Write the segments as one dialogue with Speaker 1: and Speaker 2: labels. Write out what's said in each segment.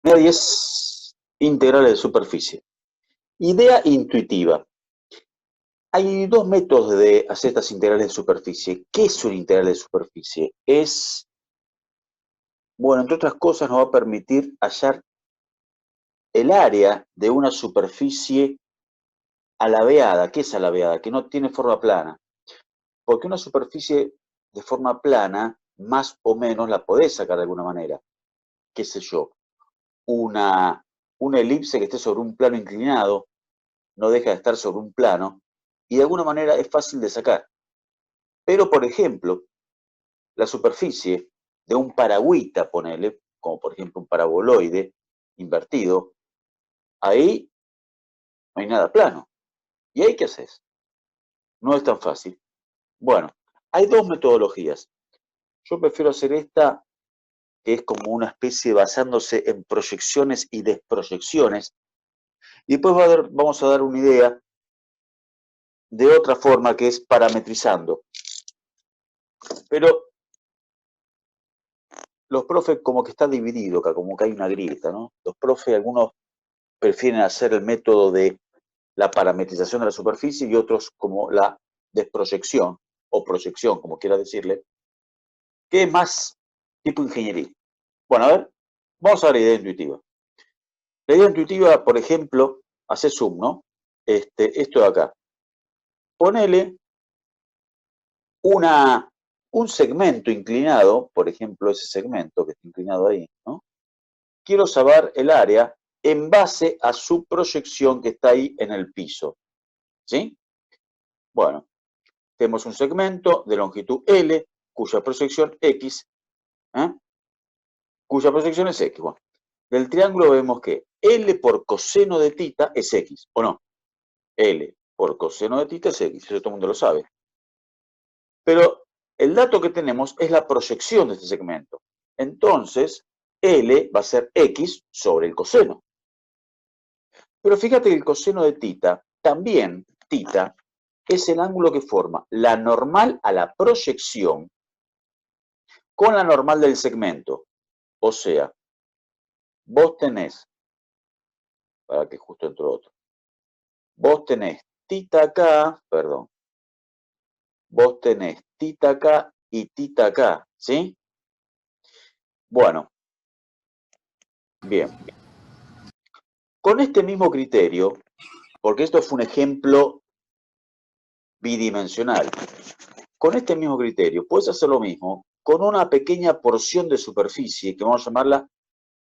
Speaker 1: Mira, 10 integrales de superficie. Idea intuitiva. Hay dos métodos de hacer estas integrales de superficie. ¿Qué es una integral de superficie? Bueno, entre otras cosas, nos va a permitir hallar el área de una superficie alabeada. ¿Qué es alabeada? Que no tiene forma plana. Porque una superficie de forma plana, más o menos, la podés sacar de alguna manera. ¿Qué sé yo? Una, una elipse que esté sobre un plano inclinado, no deja de estar sobre un plano, y de alguna manera es fácil de sacar. Pero, por ejemplo, la superficie de un paragüita, ponele, como por ejemplo un paraboloide invertido, ahí no hay nada plano. ¿Y ahí qué haces? No es tan fácil. Bueno, hay dos metodologías. Yo prefiero hacer esta, que es como una especie basándose en proyecciones y desproyecciones, y después vamos a dar una idea de otra forma que es parametrizando. Pero los profes como que está dividido acá, como que hay una grieta, ¿no? Los profes, algunos prefieren hacer el método de la parametrización de la superficie y otros como la desproyección o proyección, como quiera decirle, que es más tipo ingeniería. Bueno, a ver, vamos a ver la idea intuitiva. La idea intuitiva, por ejemplo, hace zoom, ¿no? Esto de acá. Ponele un segmento inclinado, por ejemplo, ese segmento que está inclinado ahí, ¿no? Quiero saber el área en base a su proyección que está ahí en el piso, ¿sí? Bueno, tenemos un segmento de longitud L, cuya proyección X, ¿eh? Cuya proyección es X. Bueno, del triángulo vemos que L por coseno de tita es X, ¿o no? L por coseno de tita es X, eso todo el mundo lo sabe. Pero el dato que tenemos es la proyección de este segmento. Entonces, L va a ser X sobre el coseno. Pero fíjate que el coseno de tita, también tita, es el ángulo que forma la normal a la proyección con la normal del segmento. O sea, vos tenés, para que justo entró otro, vos tenés tita acá, perdón, vos tenés tita acá y tita acá, ¿sí? Bueno, bien. Con este mismo criterio, porque esto fue un ejemplo bidimensional, con este mismo criterio puedes hacer lo mismo con una pequeña porción de superficie que vamos a llamarla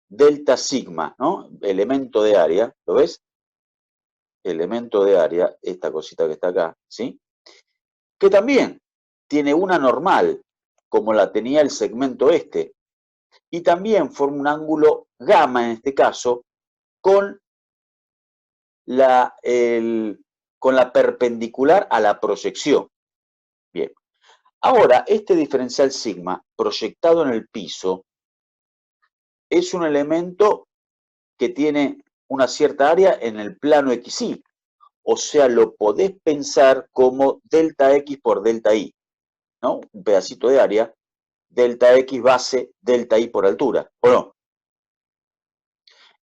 Speaker 1: delta sigma, ¿no? Elemento de área, ¿lo ves? Elemento de área, esta cosita que está acá, ¿sí? Que también tiene una normal, como la tenía el segmento este, y también forma un ángulo gamma en este caso, con con la perpendicular a la proyección. Bien, ahora este diferencial sigma proyectado en el piso es un elemento que tiene una cierta área en el plano XY, o sea, lo podés pensar como delta X por delta Y, ¿no? Un pedacito de área, delta X base, delta Y por altura, ¿o no?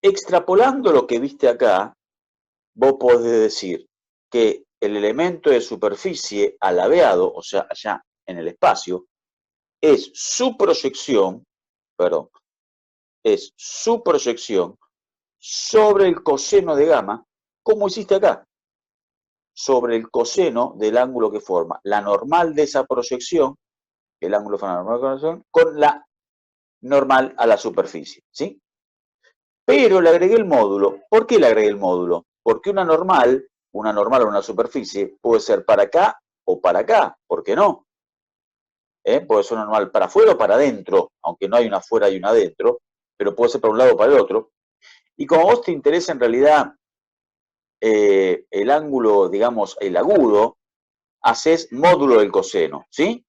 Speaker 1: Extrapolando lo que viste acá, vos podés decir que el elemento de superficie alabeado, o sea, allá en el espacio, es su proyección, perdón, es su proyección sobre el coseno de gamma, como hiciste acá, sobre el coseno del ángulo que forma la normal de esa proyección, el ángulo de la normal de la proyección, con la normal a la superficie, ¿sí? Pero le agregué el módulo. ¿Por qué le agregué el módulo? Porque una normal o una superficie puede ser para acá o para acá, ¿por qué no? Puede ser una normal para afuera o para adentro, aunque no hay una afuera y una adentro, pero puede ser para un lado o para el otro. Y como a vos te interesa en realidad el ángulo, digamos, el agudo, haces módulo del coseno, ¿sí?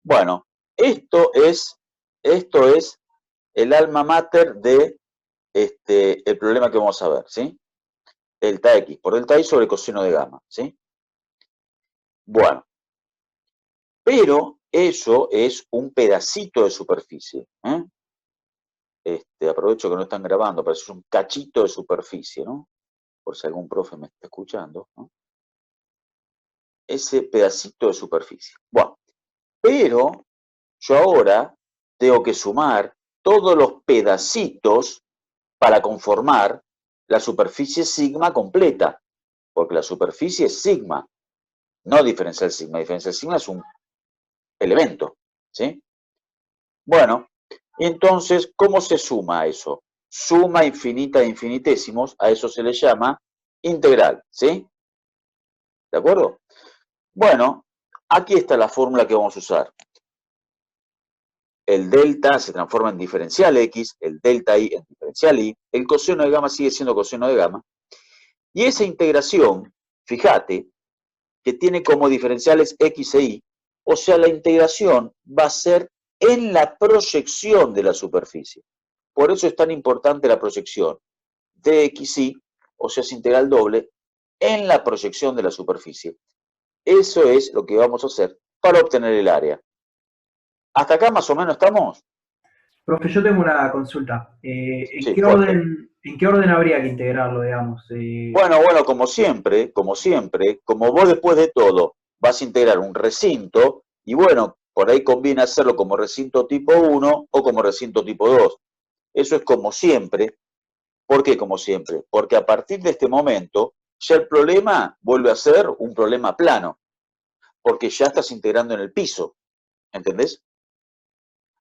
Speaker 1: Bueno, esto es el alma mater de el problema que vamos a ver, ¿sí? Delta X por delta Y sobre coseno de gamma, ¿sí? Bueno, pero eso es un pedacito de superficie, ¿eh? aprovecho que no están grabando, pero es un cachito de superficie, ¿no? Por si algún profe me está escuchando, ¿no? Ese pedacito de superficie. Bueno, pero yo ahora tengo que sumar todos los pedacitos para conformar la superficie sigma completa, porque la superficie es sigma, no diferencial sigma. Diferencial sigma es un elemento, ¿sí? Bueno, entonces, ¿cómo se suma a eso? Suma infinita de infinitésimos, a eso se le llama integral, ¿sí? ¿De acuerdo? Bueno, aquí está la fórmula que vamos a usar. El delta se transforma en diferencial x, el delta y en diferencial y, el coseno de gamma sigue siendo coseno de gamma, y esa integración, fíjate, que tiene como diferenciales x e y, o sea, la integración va a ser en la proyección de la superficie. Por eso es tan importante la proyección de x y, o sea, es integral doble, en la proyección de la superficie. Eso es lo que vamos a hacer para obtener el área. ¿Hasta acá más o menos estamos?
Speaker 2: Profe, yo tengo una consulta.
Speaker 1: Sí, fuerte.
Speaker 2: En qué orden habría que integrarlo, digamos?
Speaker 1: Bueno, como vos después de todo vas a integrar un recinto, y bueno, por ahí conviene hacerlo como recinto tipo 1 o como recinto tipo 2. Eso es como siempre. ¿Por qué como siempre? Porque a partir de este momento ya el problema vuelve a ser un problema plano, porque ya estás integrando en el piso, ¿entendés?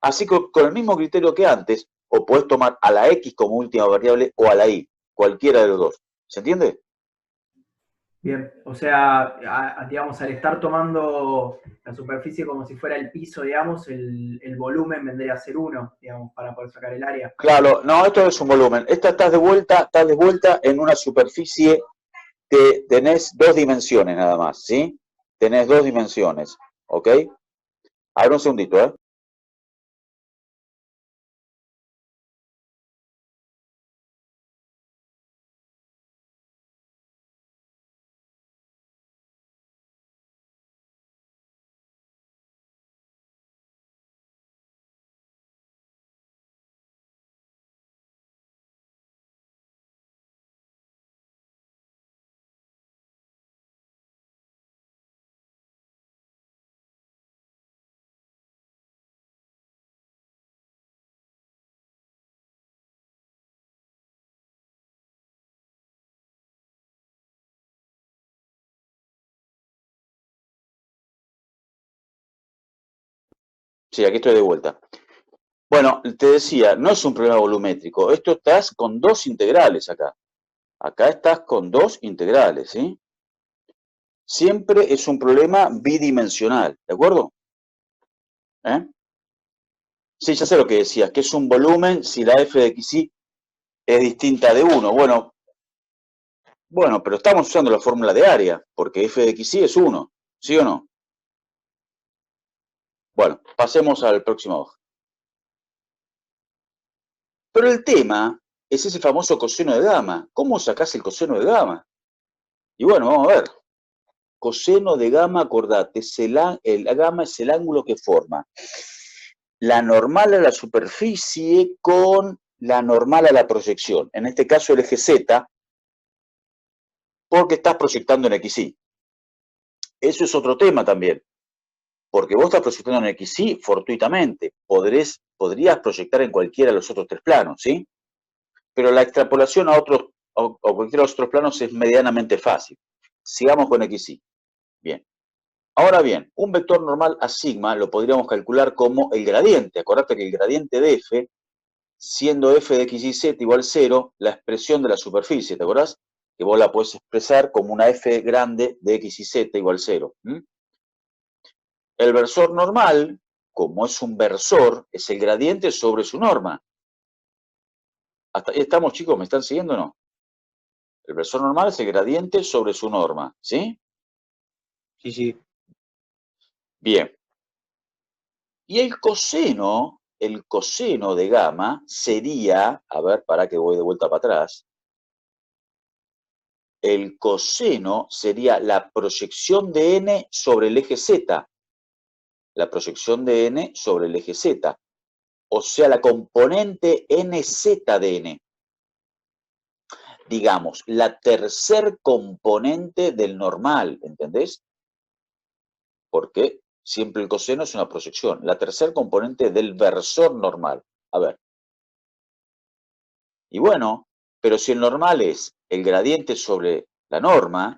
Speaker 1: Así que con el mismo criterio que antes, o podés tomar a la x como última variable o a la y, cualquiera de los dos. ¿Se entiende?
Speaker 2: Bien, o sea, digamos, al estar tomando la superficie como si fuera el piso, digamos, el volumen vendría a ser uno, digamos, para poder sacar el área.
Speaker 1: Claro, no, esto es un volumen. Esta estás de vuelta en una superficie que tenés dos dimensiones nada más, ¿sí? Tenés dos dimensiones, ¿ok? A ver un segundito, ¿eh? Sí, aquí estoy de vuelta. Bueno, te decía, no es un problema volumétrico. Esto estás con dos integrales acá. Acá estás con dos integrales, ¿sí? Siempre es un problema bidimensional, ¿de acuerdo? ¿Eh? Sí, ya sé lo que decías, que es un volumen si la f de xy es distinta de 1. Bueno, pero estamos usando la fórmula de área, porque f de xy es 1, ¿sí o no? Bueno, pasemos al próximo hoja. Pero el tema es ese famoso coseno de gamma. ¿Cómo sacás el coseno de gamma? Y bueno, vamos a ver. Coseno de gamma, acordate, la gamma es el ángulo que forma la normal a la superficie con la normal a la proyección. En este caso el eje Z, porque estás proyectando en XY. Eso es otro tema también, porque vos estás proyectando en XY fortuitamente. Podrías proyectar en cualquiera de los otros tres planos, ¿sí? Pero la extrapolación a otros o cualquiera de los otros planos es medianamente fácil. Sigamos con XY. Bien. Ahora bien, un vector normal a sigma lo podríamos calcular como el gradiente. Acordate que el gradiente de f, siendo f de x y z igual 0, la expresión de la superficie, ¿te acordás? Que vos la podés expresar como una f grande de x y z igual 0. El versor normal, como es un versor, es el gradiente sobre su norma. ¿Hasta ahí estamos, chicos? ¿Me están siguiendo o no? El versor normal es el gradiente sobre su norma, ¿sí?
Speaker 2: Sí, sí.
Speaker 1: Bien. Y el coseno de gamma sería, a ver, para que voy de vuelta para atrás, el coseno sería la proyección de n sobre el eje z, la proyección de n sobre el eje z. O sea, la componente nz de n. Digamos, la tercer componente del normal, ¿entendés? Porque siempre el coseno es una proyección. La tercer componente del versor normal. A ver. Y bueno, pero si el normal es el gradiente sobre la norma,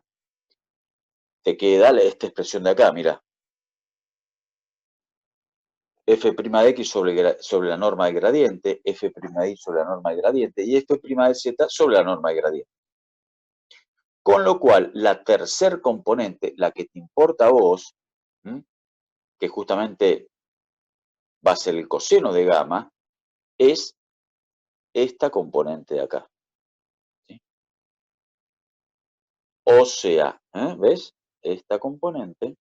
Speaker 1: te queda esta expresión de acá, mira. F' de X sobre la norma del gradiente, F' de Y sobre la norma del gradiente y F' de Z sobre la norma del gradiente. Con lo cual, la tercer componente, la que te importa a vos, que justamente va a ser el coseno de gamma, es esta componente de acá. ¿Sí? O sea, ¿ves? Esta componente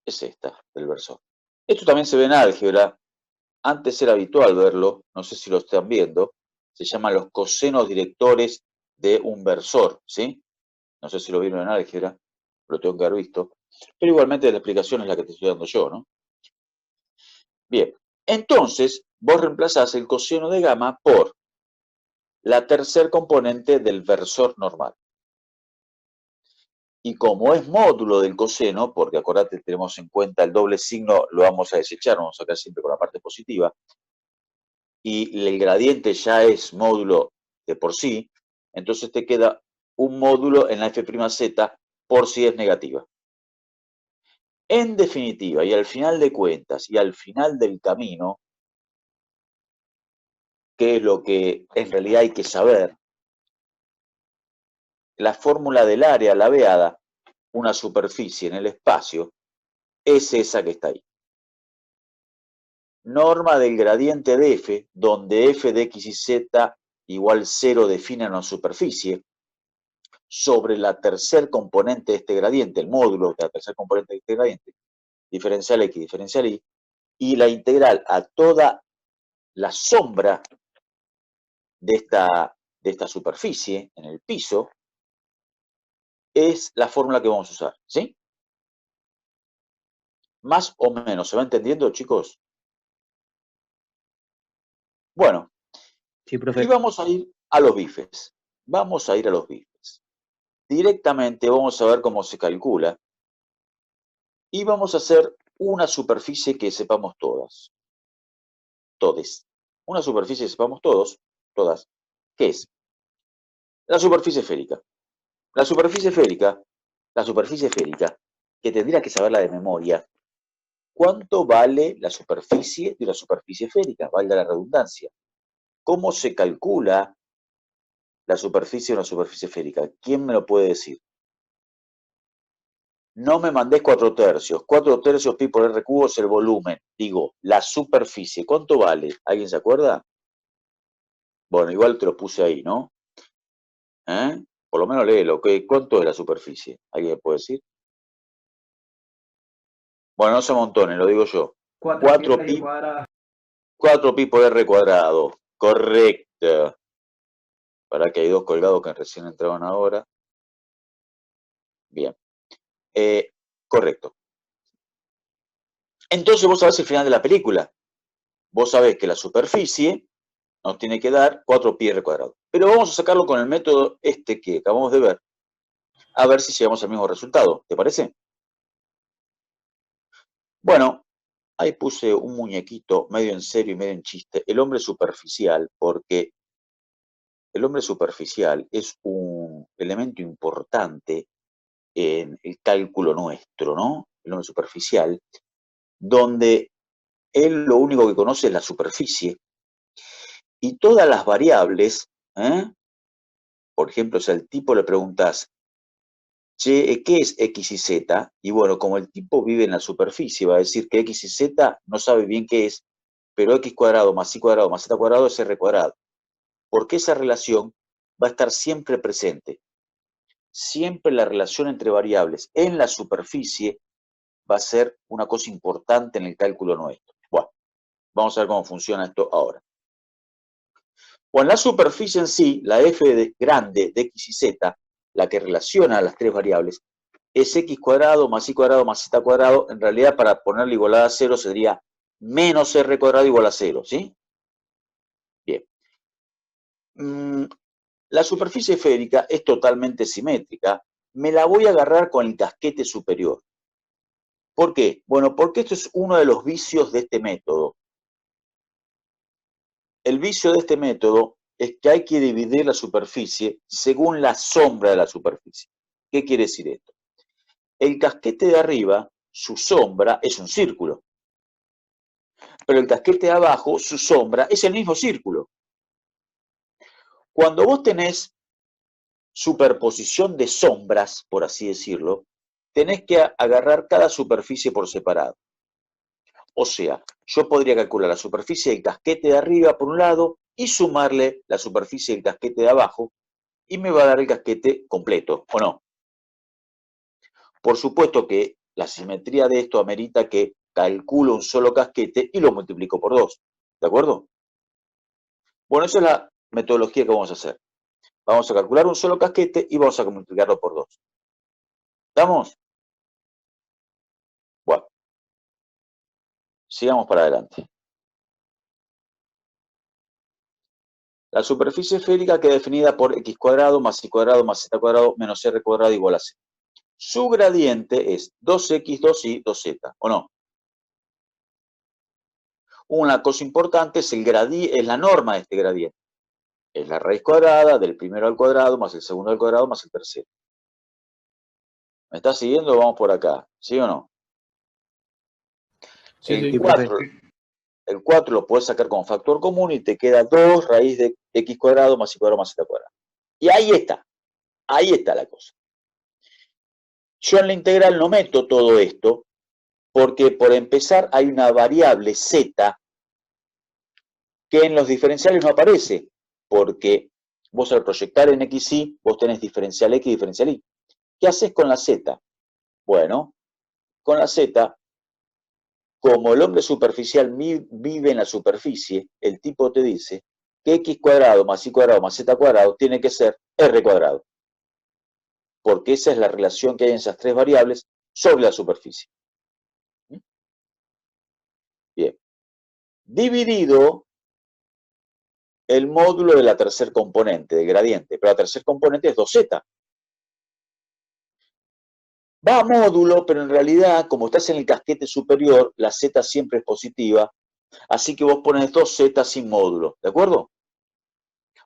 Speaker 1: es esta, del versor. Esto también se ve en álgebra. Antes era habitual verlo, no sé si lo están viendo, se llaman los cosenos directores de un versor, ¿sí? No sé si lo vieron en álgebra, lo tengo que haber visto, pero igualmente la explicación es la que te estoy dando yo, ¿no? Bien, entonces vos reemplazás el coseno de gamma por la tercer componente del versor normal. Y como es módulo del coseno, porque acordate, tenemos en cuenta el doble signo, lo vamos a desechar, vamos a sacar siempre con la parte positiva, y el gradiente ya es módulo de por sí, entonces te queda un módulo en la F'Z por si es negativa. En definitiva, y al final de cuentas, y al final del camino, ¿qué es lo que en realidad hay que saber? La fórmula del área laveada, una superficie en el espacio, es esa que está ahí. Norma del gradiente de F, donde F de X y Z igual 0 define una superficie, sobre la tercer componente de este gradiente, el módulo de la tercer componente de este gradiente, diferencial X, diferencial Y, y la integral a toda la sombra de esta superficie en el piso, es la fórmula que vamos a usar, ¿sí? Más o menos, ¿se va entendiendo, chicos? Bueno,
Speaker 2: Sí, profe.
Speaker 1: y vamos a ir a los bifes. Vamos a ir a los bifes. Directamente vamos a ver cómo se calcula y vamos a hacer una superficie que sepamos todas. Todes. Una superficie que sepamos todas, ¿qué es? La superficie esférica. La superficie esférica, que tendría que saberla de memoria. ¿Cuánto vale la superficie de una superficie esférica? Valga la redundancia. ¿Cómo se calcula la superficie de una superficie esférica? ¿Quién me lo puede decir? No me mandés 4/3. 4/3 pi por r cubo es el volumen. Digo, la superficie. ¿Cuánto vale? ¿Alguien se acuerda? Bueno, igual te lo puse ahí, ¿no? Por lo menos léelo. ¿Cuánto es la superficie? ¿Alguien me puede decir? Bueno, no se amontonen, lo digo yo.
Speaker 2: 4 pi
Speaker 1: 4
Speaker 2: raíz
Speaker 1: pi,
Speaker 2: cuadrada.
Speaker 1: 4 pi por r cuadrado. Correcto. Para que hay dos colgados que recién entraron ahora. Bien. Correcto. Entonces vos sabés el final de la película. Vos sabés que la superficie nos tiene que dar 4 pi r cuadrado. Pero vamos a sacarlo con el método que acabamos de ver, a ver si llegamos al mismo resultado. ¿Te parece? Bueno, ahí puse un muñequito medio en serio y medio en chiste. El hombre superficial, porque el hombre superficial es un elemento importante en el cálculo nuestro, ¿no? El hombre superficial, donde él lo único que conoce es la superficie y todas las variables, por ejemplo, si al tipo le preguntas, che, ¿qué es X y Z? Y bueno, como el tipo vive en la superficie, va a decir que X y Z no sabe bien qué es, pero X cuadrado más Y cuadrado más Z cuadrado es R cuadrado. Porque esa relación va a estar siempre presente. Siempre la relación entre variables en la superficie va a ser una cosa importante en el cálculo nuestro. Bueno, vamos a ver cómo funciona esto ahora. Bueno, la superficie en sí, la f grande de X y Z, la que relaciona a las tres variables, es x cuadrado más y cuadrado más z cuadrado. En realidad, para ponerle igualdad a 0 sería menos r cuadrado igual a 0, ¿sí? Bien. La superficie esférica es totalmente simétrica. Me la voy a agarrar con el casquete superior. ¿Por qué? Bueno, porque esto es uno de los vicios de este método. El vicio de este método es que hay que dividir la superficie según la sombra de la superficie. ¿Qué quiere decir esto? El casquete de arriba, su sombra es un círculo. Pero el casquete de abajo, su sombra es el mismo círculo. Cuando vos tenés superposición de sombras, por así decirlo, tenés que agarrar cada superficie por separado. O sea, yo podría calcular la superficie del casquete de arriba por un lado y sumarle la superficie del casquete de abajo y me va a dar el casquete completo, ¿o no? Por supuesto que la simetría de esto amerita que calculo un solo casquete y lo multiplico por 2. ¿De acuerdo? Bueno, esa es la metodología que vamos a hacer. Vamos a calcular un solo casquete y vamos a multiplicarlo por 2. ¿Estamos? Bueno, sigamos para adelante. La superficie esférica queda definida por x cuadrado más y cuadrado más z cuadrado menos r cuadrado igual a 0. Su gradiente es 2x, 2y, 2z, ¿o no? Una cosa importante es la norma de este gradiente. Es la raíz cuadrada del primero al cuadrado más el segundo al cuadrado más el tercero. ¿Me está siguiendo? Vamos por acá. ¿Sí o no?
Speaker 3: Sí,
Speaker 1: El
Speaker 3: sí,
Speaker 1: 4, el 4 lo puedes sacar como factor común y te queda 2 raíz de x cuadrado más y cuadrado más z cuadrado. Y ahí está la cosa. Yo en la integral no meto todo esto porque por empezar hay una variable z que en los diferenciales no aparece, porque vos al proyectar en xy, vos tenés diferencial x y diferencial y. ¿Qué haces con la z? Bueno, con la z, como el hombre superficial vive en la superficie, el tipo te dice que x cuadrado más y cuadrado más z cuadrado tiene que ser r cuadrado, porque esa es la relación que hay en esas tres variables sobre la superficie. Bien. Dividido el módulo de la tercer componente, del gradiente, pero la tercer componente es 2z. Va a módulo, pero en realidad, como estás en el casquete superior, la z siempre es positiva, así que vos pones 2z sin módulo, ¿de acuerdo?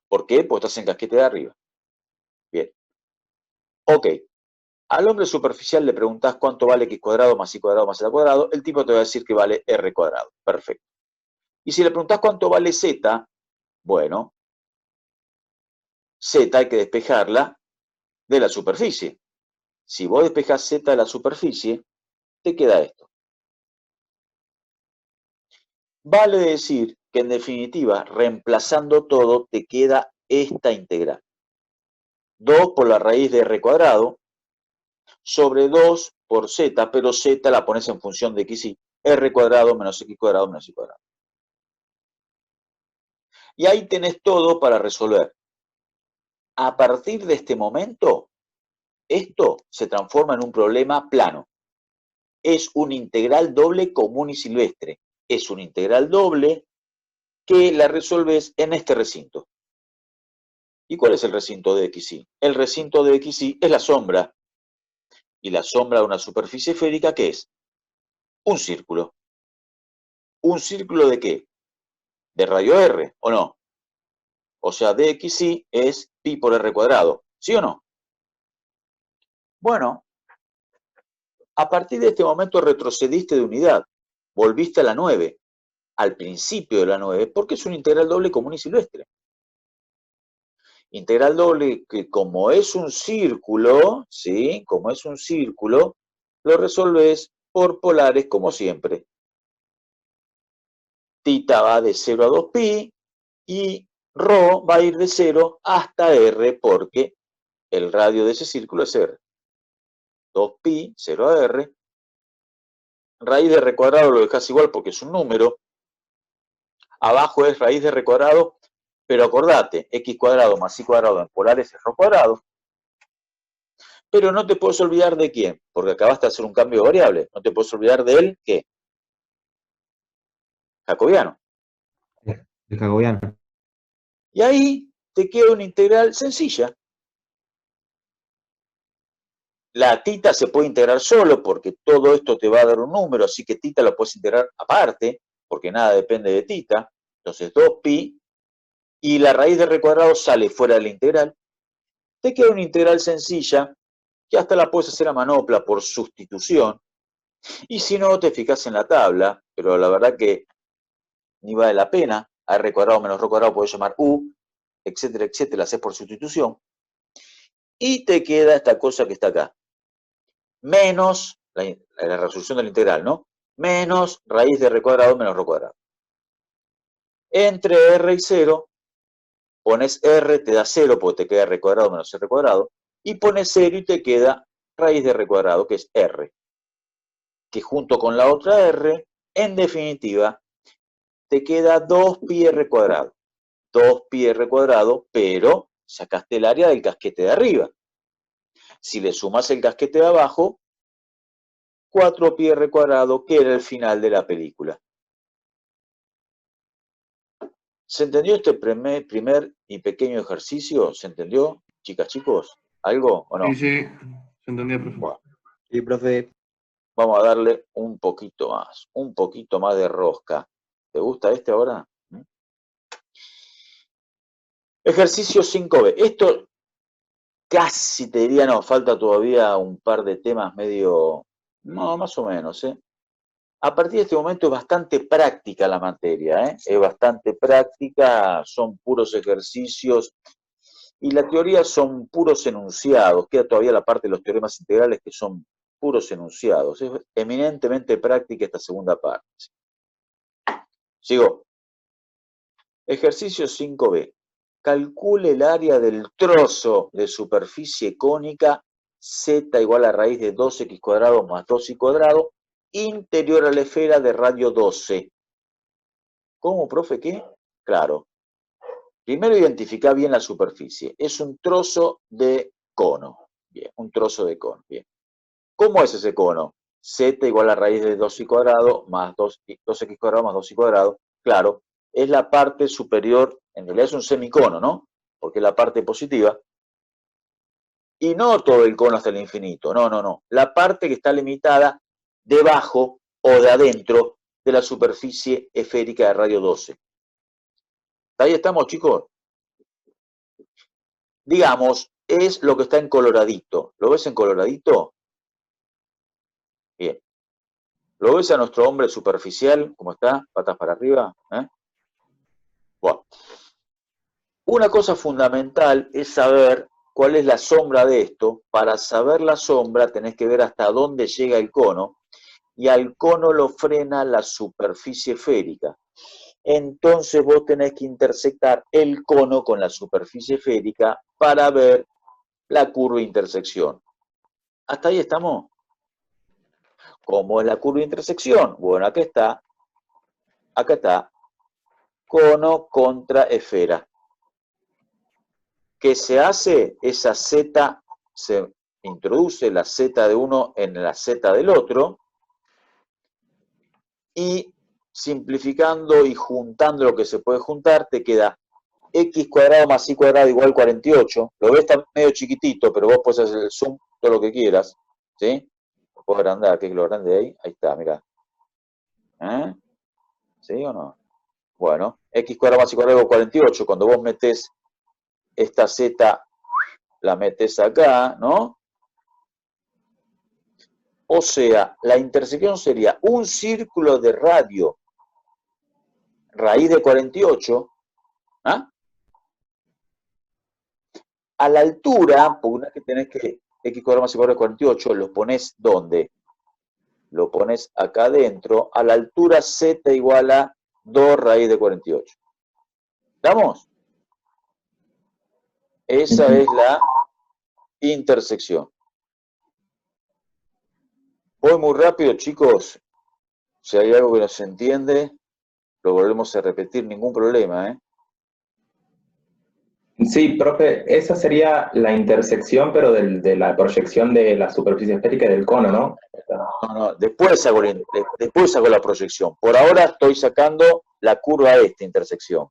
Speaker 1: ¿Por qué? Porque estás en el casquete de arriba. Bien. Ok. Al hombre superficial le preguntás cuánto vale x cuadrado más y cuadrado más z cuadrado, el tipo te va a decir que vale r cuadrado. Perfecto. Y si le preguntás cuánto vale z, bueno, z hay que despejarla de la superficie. Si vos despejás z de la superficie, te queda esto. Vale decir que en definitiva, reemplazando todo, te queda esta integral. 2 por la raíz de r cuadrado sobre 2 por z, pero z la pones en función de xy, r cuadrado menos x cuadrado menos y cuadrado. Y ahí tenés todo para resolver. A partir de este momento, esto se transforma en un problema plano. Es un integral doble común y silvestre. Es un integral doble que la resolves en este recinto. ¿Y cuál es el recinto de xy? El recinto de xy es la sombra. Y la sombra de una superficie esférica, ¿qué es? Un círculo. ¿Un círculo de qué? De radio r, ¿o no? O sea, dxy es pi por r cuadrado. ¿Sí o no? Bueno, a partir de este momento retrocediste de unidad. Volviste a la 9, al principio de la 9, porque es un integral doble común y silvestre. Integral doble que como es un círculo, ¿sí? Como es un círculo, lo resolves por polares como siempre. Tita va de 0 a 2pi y ρ va a ir de 0 hasta r porque el radio de ese círculo es r. 2pi, 0 a r. Raíz de r cuadrado lo dejas igual porque es un número. Abajo es raíz de r cuadrado, pero acordate, x cuadrado más y cuadrado en polares es ρ cuadrado. Pero no te puedes olvidar de quién, porque acabaste de hacer un cambio de variable. No te puedes olvidar de él, ¿qué? Jacobiano.
Speaker 3: El jacobiano.
Speaker 1: Y ahí te queda una integral sencilla. La tita se puede integrar solo porque todo esto te va a dar un número, así que tita lo puedes integrar aparte, porque nada depende de tita. Entonces 2pi, y la raíz de r cuadrado sale fuera de la integral. Te queda una integral sencilla, que hasta la puedes hacer a manopla por sustitución. Y si no, te fijas en la tabla, pero la verdad que ni vale la pena. A r cuadrado menos r cuadrado puedes llamar u, etcétera, etcétera, la haces por sustitución. Y te queda esta cosa que está acá. Menos la resolución de la integral, ¿no? Menos raíz de r cuadrado menos r cuadrado. Entre r y 0, pones r, te da 0 porque te queda r cuadrado menos r cuadrado, y pones 0 y te queda raíz de r cuadrado, que es r. Que junto con la otra r, en definitiva, te queda 2pi r cuadrado. 2pi r cuadrado, pero sacaste el área del casquete de arriba. Si le sumas el casquete de abajo, 4pi r cuadrado, que era el final de la película. ¿Se entendió este primer y pequeño ejercicio? ¿Se entendió, chicas, chicos? ¿Algo o no?
Speaker 4: Sí, sí, se entendía, profe.
Speaker 1: Bueno,
Speaker 3: Sí, profe.
Speaker 1: vamos a darle un poquito más de rosca. ¿Te gusta este ahora? Ejercicio 5b. Esto casi te diría, no, falta todavía un par de temas medio, no, más o menos, ¿eh? A partir de este momento es bastante práctica la materia, ¿eh? Es bastante práctica, son puros ejercicios y la teoría son puros enunciados. Queda todavía la parte de los teoremas integrales que son puros enunciados. Es eminentemente práctica esta segunda parte. Sigo. Ejercicio 5b. Calcule el área del trozo de superficie cónica z igual a raíz de 2x cuadrado más 2y cuadrado interior a la esfera de radio 12. ¿Cómo, profe? ¿Qué? Claro. Primero identifica bien la superficie. Es un trozo de cono. Bien, un trozo de cono. Bien. ¿Cómo es ese cono? Z igual a raíz de 2y cuadrado más 2x cuadrado más 2y cuadrado. Claro, es la parte superior, en realidad es un semicono, ¿no? Porque es la parte positiva. Y no todo el cono hasta el infinito, no, no, no. La parte que está limitada debajo o de adentro de la superficie esférica de radio 12. Ahí estamos, chicos. Digamos, es lo que está en coloradito. ¿Lo ves en coloradito? Bien. ¿Lo ves a nuestro hombre superficial? ¿Cómo está? Patas para arriba. Bueno. Una cosa fundamental es saber cuál es la sombra de esto. Para saber la sombra tenés que ver hasta dónde llega el cono. Y al cono lo frena la superficie esférica. Entonces vos tenés que intersectar el cono con la superficie esférica para ver la curva de intersección. ¿Hasta ahí estamos? ¿Cómo es la curva de intersección? Bueno, acá está, cono contra esfera. ¿Qué se hace? Esa z, se introduce la z de uno en la z del otro, y simplificando y juntando lo que se puede juntar, te queda x cuadrado más y cuadrado igual 48. Lo ves está medio chiquitito, pero vos puedes hacer el zoom todo lo que quieras, ¿sí? Lo puedo agrandar, que es lo grande de ahí. Ahí está, mirá. ¿Sí o no? Bueno, x cuadrado más y cuadrado igual 48. Cuando vos metés esta z, la metés acá, ¿no? O sea, la intersección sería un círculo de radio raíz de 48, ¿ah? A la altura, porque una vez que tenés que x cuadrado más y cuadrado de 48, lo pones ¿dónde? Lo pones acá adentro, a la altura z igual a 2 raíz de 48. ¿Estamos? Esa es la intersección. Voy muy rápido, chicos. Si hay algo que no se entiende, lo volvemos a repetir, ningún problema, ¿eh?
Speaker 5: Sí, profe, esa sería la intersección, pero de la proyección de la superficie esférica y del cono, ¿no?
Speaker 1: No, después hago la proyección. Por ahora estoy sacando la curva de esta intersección.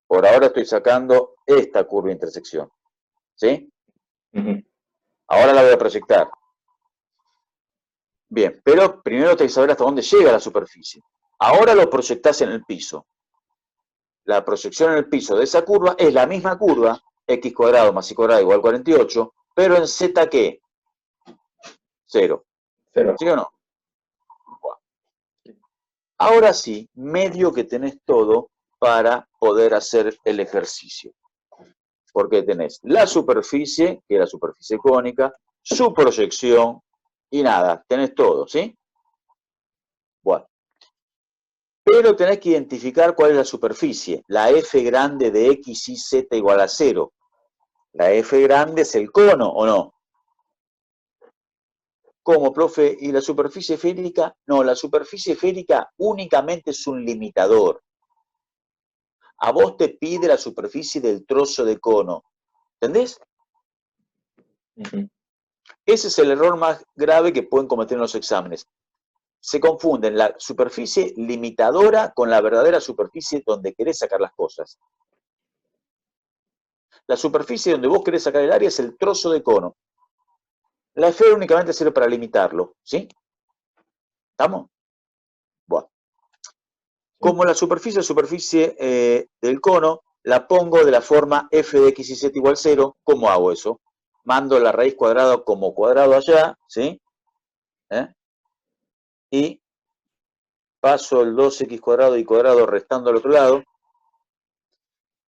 Speaker 1: Por ahora estoy sacando esta curva de intersección. ¿Sí? Ahora la voy a proyectar. Bien, pero primero tenés que saber hasta dónde llega la superficie. Ahora lo proyectás en el piso. La proyección en el piso de esa curva es la misma curva, x cuadrado más y cuadrado igual a 48, pero en z, ¿qué? 0. ¿Sí o no? Bueno. Ahora sí, medio que tenés todo para poder hacer el ejercicio. Porque tenés la superficie, que es la superficie cónica, su proyección y nada, tenés todo, ¿sí? Bueno. Pero tenés que identificar cuál es la superficie. La f grande de x y z igual a 0. La f grande es el cono, ¿o no? ¿Cómo, profe? ¿Y la superficie esférica? No, la superficie esférica únicamente es un limitador. A vos te pide la superficie del trozo de cono. ¿Entendés? Ese es el error más grave que pueden cometer en los exámenes. Se confunden la superficie limitadora con la verdadera superficie donde querés sacar las cosas. La superficie donde vos querés sacar el área es el trozo de cono. La esfera únicamente sirve para limitarlo, ¿sí? ¿Estamos? Bueno. Como la superficie del cono, la pongo de la forma f de x y z igual 0. ¿Cómo hago eso? Mando la raíz cuadrada como cuadrado allá, ¿sí? Y paso el 2x cuadrado y cuadrado restando al otro lado,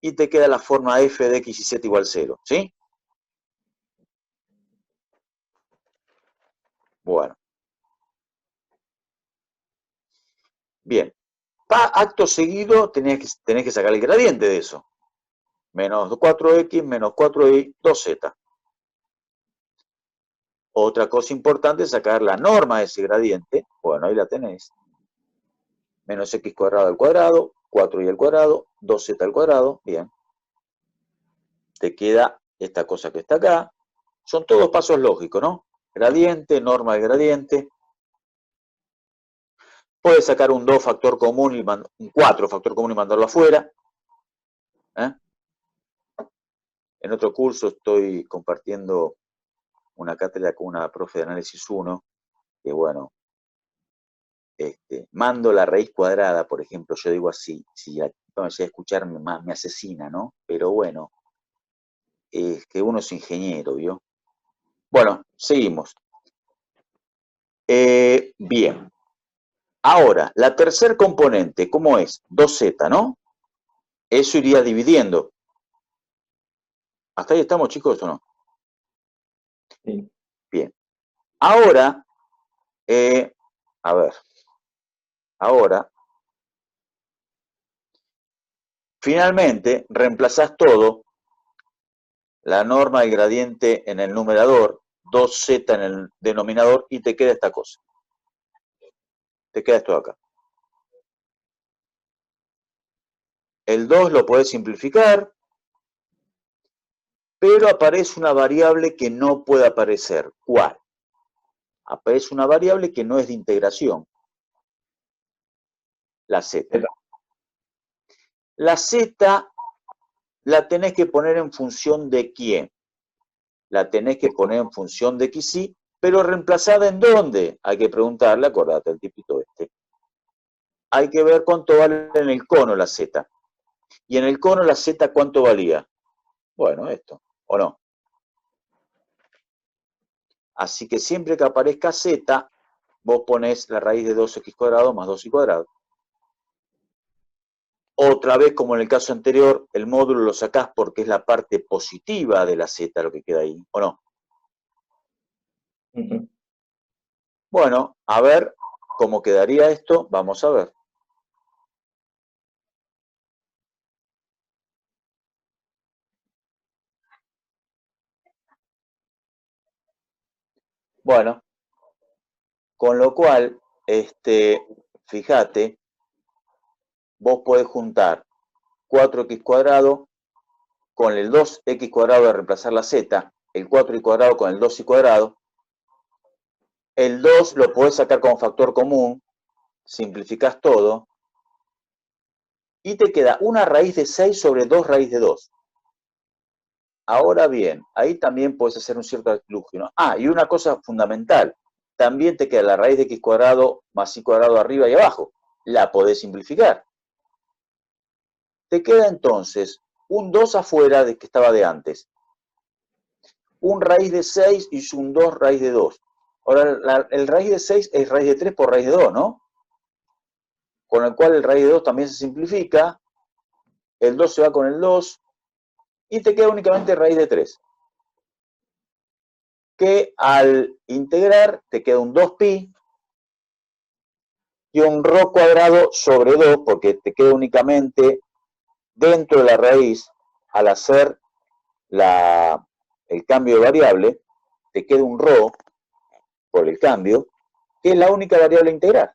Speaker 1: y te queda la forma f de x y z igual 0, ¿sí? Bueno. Bien. Acto seguido tenés que sacar el gradiente de eso. Menos 4x menos 4y, 2z. Otra cosa importante es sacar la norma de ese gradiente. Bueno, ahí la tenés. Menos x cuadrado al cuadrado, 4y al cuadrado, 2z al cuadrado. Bien. Te queda esta cosa que está acá. Son todos pasos lógicos, ¿no? Gradiente, norma del gradiente. Puedes sacar un 2 factor común y un 4 factor común y mandarlo afuera. En otro curso estoy compartiendo una cátedra con una profe de análisis 1, que bueno, mando la raíz cuadrada, por ejemplo, yo digo así, si me llega a escucharme más me asesina, ¿no? Pero bueno, es que uno es ingeniero, ¿vio? Bueno, seguimos. Bien. Ahora, la tercer componente, ¿cómo es? 2z, ¿no? Eso iría dividiendo. ¿Hasta ahí estamos, chicos, o no?
Speaker 5: Sí.
Speaker 1: Bien. Ahora, a ver. Ahora, finalmente, reemplazás todo, la norma del gradiente en el numerador, 2z en el denominador, y te queda esta cosa. Te queda esto acá. El 2 lo podés simplificar, pero aparece una variable que no puede aparecer. ¿Cuál? Aparece una variable que no es de integración. La z. La z la tenés que poner en función de quién. La tenés que poner en función de xy, pero reemplazada en dónde. Hay que preguntarle, acordate, el tipito este. Hay que ver cuánto vale en el cono la z. Y en el cono la z, ¿cuánto valía? Bueno, esto, ¿o no? Así que siempre que aparezca z, vos ponés la raíz de 2x cuadrado más 2y cuadrado. Otra vez, como en el caso anterior, el módulo lo sacás porque es la parte positiva de la z lo que queda ahí, ¿o no? Bueno, a ver cómo quedaría esto, vamos a ver. Bueno, con lo cual, fíjate, vos podés juntar 4x cuadrado con el 2x cuadrado de reemplazar la z, el 4y cuadrado con el 2y cuadrado. El 2 lo podés sacar como factor común, simplificás todo, y te queda una raíz de 6 sobre 2 raíz de 2. Ahora bien, ahí también puedes hacer un cierto artilugio, ¿no? Ah, y una cosa fundamental, también te queda la raíz de x cuadrado más y cuadrado arriba y abajo. La podés simplificar. Te queda entonces un 2 afuera de que estaba de antes. Un raíz de 6 y un 2 raíz de 2. Ahora, el raíz de 6 es raíz de 3 por raíz de 2, ¿no? Con el cual el raíz de 2 también se simplifica. El 2 se va con el 2. Y te queda únicamente raíz de 3. Que al integrar te queda un 2pi y un rho cuadrado sobre 2, porque te queda únicamente dentro de la raíz, al hacer el cambio de variable, te queda un rho por el cambio, que es la única variable a integrar.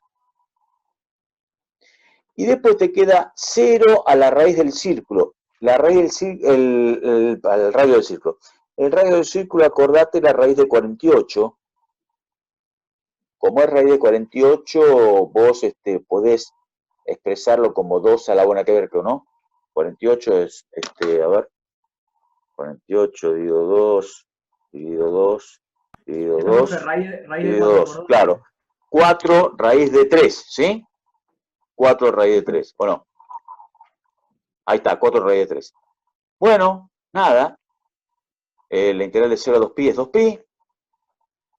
Speaker 1: Y después te queda 0 a la raíz del círculo, la raíz del al radio del círculo. El radio del círculo, acordate, la raíz de 48. Como es raíz de 48, vos podés expresarlo como 2 a la buena que ver, ¿no? 48 es, a ver, 48 dividido 2, dividido 2, dividido 2, dividido 2, claro. 4 raíz de 3, ¿sí? 4 raíz de 3, ¿o no? Ahí está, 4 raíz de 3. Bueno, nada. La integral de 0 a 2pi es 2pi.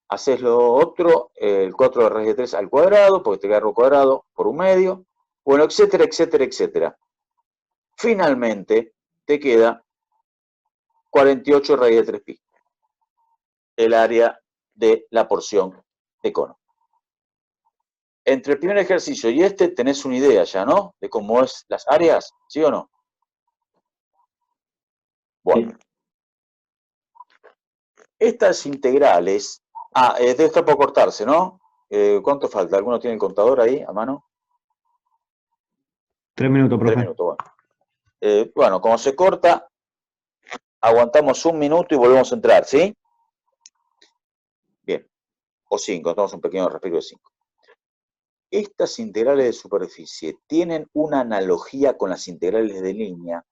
Speaker 1: Haces lo otro, el 4 de raíz de 3 al cuadrado, porque te queda rho cuadrado por un medio. Bueno, etcétera, etcétera, etcétera. Finalmente, te queda 48 raíz de 3pi. El área de la porción de cono. Entre el primer ejercicio y este tenés una idea ya, ¿no? De cómo es las áreas, ¿sí o no? Bueno. Estas integrales... Ah, de esta por cortarse, ¿no? ¿Cuánto falta? ¿Alguno tiene el contador ahí a mano?
Speaker 3: 3 minutos, profe.
Speaker 1: 3 minutos, bueno. Bueno, como se corta, aguantamos un minuto y volvemos a entrar, ¿sí? Bien. O 5, tenemos un pequeño respiro de 5. Estas integrales de superficie tienen una analogía con las integrales de línea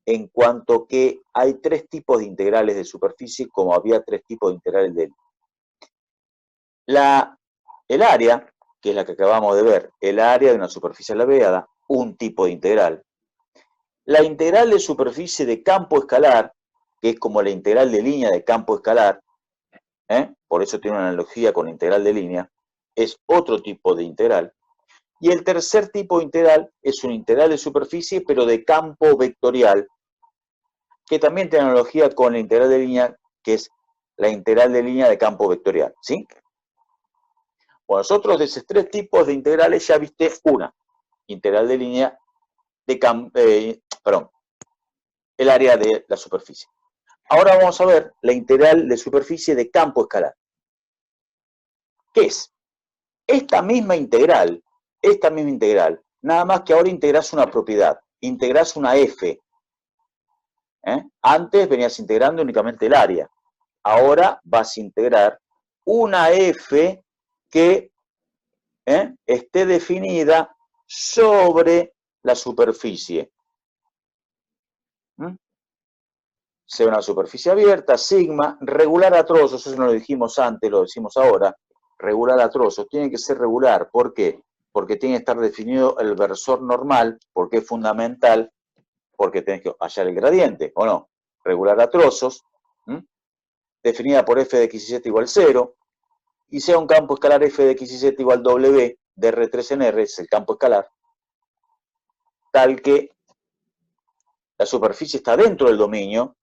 Speaker 1: en cuanto que hay 3 tipos de integrales de superficie como había 3 tipos de integrales de línea. El área, que es la que acabamos de ver, el área de una superficie labrada, un tipo de integral. La integral de superficie de campo escalar, que es como la integral de línea de campo escalar, por eso tiene una analogía con la integral de línea, es otro tipo de integral. Y el tercer tipo de integral es una integral de superficie, pero de campo vectorial, que también tiene analogía con la integral de línea, que es la integral de línea de campo vectorial, ¿sí? Bueno, nosotros de esos 3 tipos de integrales ya viste una, integral de línea de el área de la superficie. Ahora vamos a ver la integral de superficie de campo escalar. ¿Qué es? Esta misma integral, nada más que ahora integrás una propiedad, integrás una f. Antes venías integrando únicamente el área. Ahora vas a integrar una f que esté definida sobre la superficie. Sea una superficie abierta, sigma, regular a trozos, eso no lo dijimos antes, lo decimos ahora, regular a trozos, tiene que ser regular, ¿por qué? Porque tiene que estar definido el versor normal, porque es fundamental, porque tenés que hallar el gradiente, ¿o no? Regular a trozos, definida por f de x y z igual 0, y sea un campo escalar f de x y z igual w de R3 en R, es el campo escalar, tal que la superficie está dentro del dominio,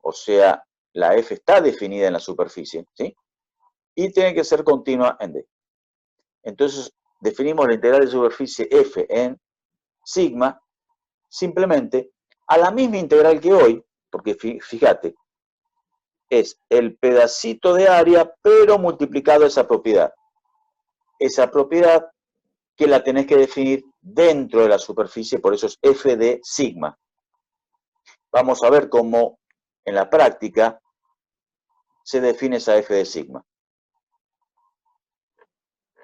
Speaker 1: o sea, la f está definida en la superficie, ¿sí? Y tiene que ser continua en D. Entonces, definimos la integral de superficie f en sigma, simplemente a la misma integral que hoy, porque fíjate, es el pedacito de área, pero multiplicado esa propiedad. Esa propiedad que la tenés que definir dentro de la superficie, por eso es F de sigma. Vamos a ver cómo en la práctica se define esa F de sigma.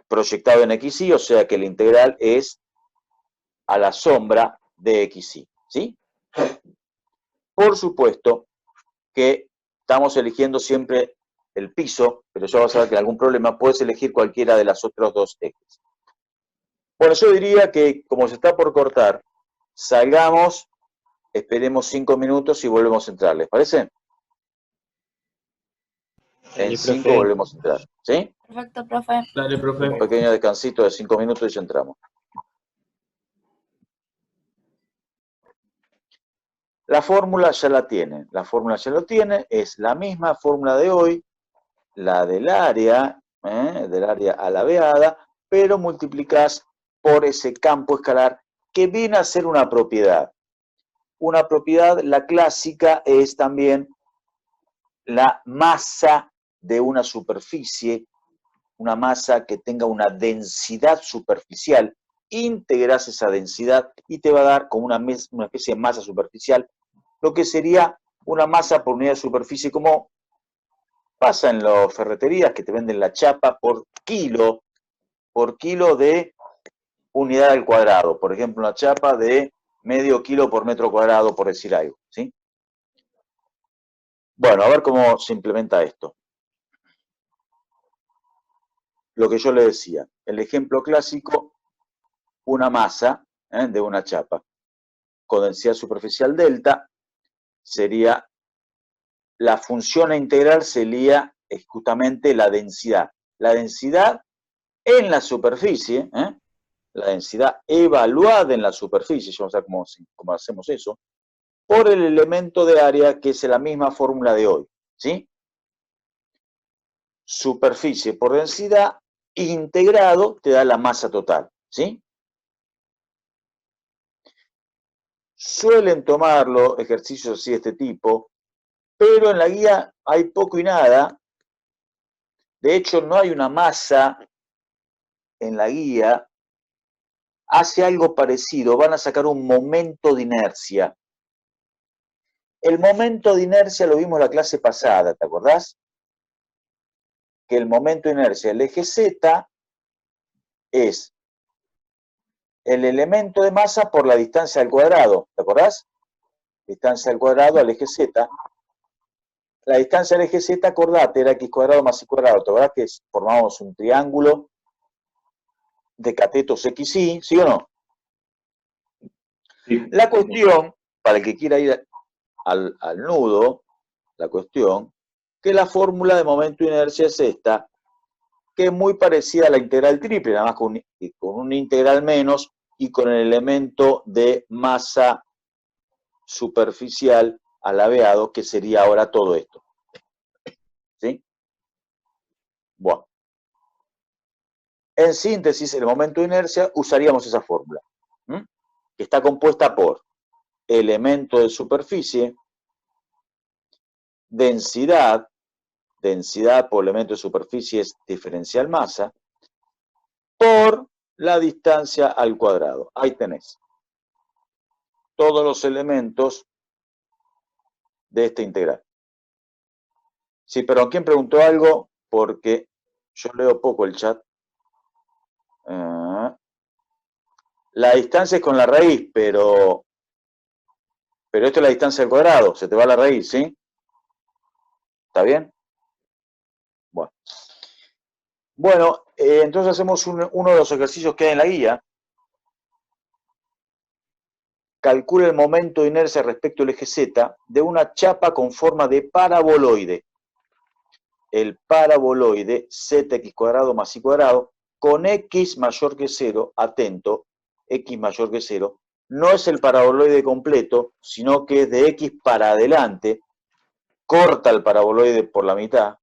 Speaker 1: Proyectado en XY, o sea que la integral es a la sombra de XY, ¿sí? Por supuesto que estamos eligiendo siempre el piso, pero ya vas a ver que en algún problema puedes elegir cualquiera de las otras dos ejes. Bueno, yo diría que como se está por cortar, salgamos, esperemos 5 minutos y volvemos a entrar, ¿les parece? En 5
Speaker 3: profe.
Speaker 1: volvemos a entrar, ¿sí?
Speaker 6: Perfecto, profe.
Speaker 4: Dale, profe.
Speaker 1: Un pequeño descansito de 5 minutos y ya entramos. La fórmula ya la tienen, es la misma fórmula de hoy, la del área alabeada, pero multiplicás por ese campo escalar que viene a ser una propiedad. Una propiedad, la clásica, es también la masa de una superficie, una masa que tenga una densidad superficial. Integrás esa densidad y te va a dar como una especie de masa superficial, lo que sería una masa por unidad de superficie, como pasa en las ferreterías que te venden la chapa por kilo de unidad al cuadrado. Por ejemplo, una chapa de medio kilo por metro cuadrado, por decir algo, ¿sí? Bueno, a ver cómo se implementa esto. Lo que yo le decía, el ejemplo clásico, una masa de una chapa con densidad superficial delta, sería la función integral sería justamente la densidad. La densidad en la superficie, la densidad evaluada en la superficie, vamos a ver cómo hacemos eso, por el elemento de área, que es la misma fórmula de hoy, ¿sí? Superficie por densidad integrado te da la masa total, ¿sí? Suelen tomarlo ejercicios así de este tipo, pero en la guía hay poco y nada. De hecho, no hay una masa en la guía. Hace algo parecido, van a sacar un momento de inercia. El momento de inercia lo vimos la clase pasada, ¿te acordás? Que el momento de inercia del eje Z es el elemento de masa por la distancia al cuadrado, ¿te acordás? Distancia al cuadrado al eje Z. La distancia al eje Z, acordate, era x cuadrado más y cuadrado. ¿Te acordás que formamos un triángulo de catetos XY, ¿sí o no?
Speaker 5: Sí.
Speaker 1: La cuestión, para el que quiera ir al nudo, la cuestión, que la fórmula de momento de inercia es esta, que es muy parecida a la integral triple, nada más con un integral menos y con el elemento de masa superficial alabeado, que sería ahora todo esto. ¿Sí? Bueno. En síntesis, el momento de inercia usaríamos esa fórmula, que está compuesta por elemento de superficie, densidad por elemento de superficie es diferencial masa, por la distancia al cuadrado. Ahí tenés todos los elementos de esta integral. Sí, pero ¿quién preguntó algo? Porque yo leo poco el chat. La distancia es con la raíz, pero esto es la distancia al cuadrado, se te va la raíz, ¿sí? ¿Está bien? Bueno, entonces hacemos uno de los ejercicios que hay en la guía. Calcula el momento de inercia respecto al eje Z de una chapa con forma de paraboloide. El paraboloide zx cuadrado más y cuadrado con x mayor que 0, atento, x mayor que 0, no es el paraboloide completo, sino que es de x para adelante, corta el paraboloide por la mitad,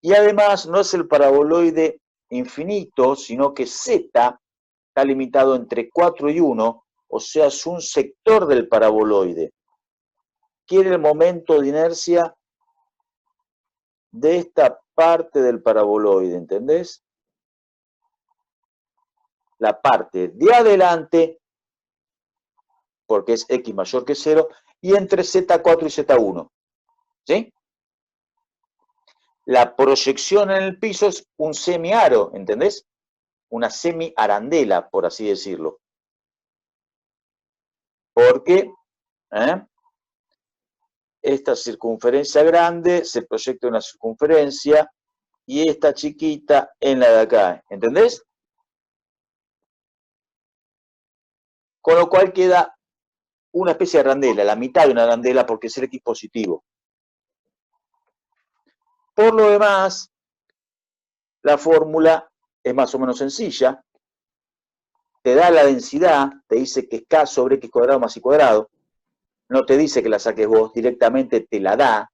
Speaker 1: y además no es el paraboloide infinito, sino que z está limitado entre 4 y 1, o sea, es un sector del paraboloide. Quiere el momento de inercia de esta parte del paraboloide, ¿entendés? la parte de adelante, porque es x mayor que 0, y entre z4 y z1. ¿Sí? La proyección en el piso es un semiaro, ¿entendés? Una semi-arandela, por así decirlo. Porque esta circunferencia grande se proyecta en una circunferencia y esta chiquita en la de acá, ¿entendés? Con lo cual queda una especie de arandela, la mitad de una arandela porque es el x positivo. Por lo demás, la fórmula es más o menos sencilla. Te da la densidad, te dice que es k sobre x cuadrado más y cuadrado. No te dice que la saques vos, directamente te la da,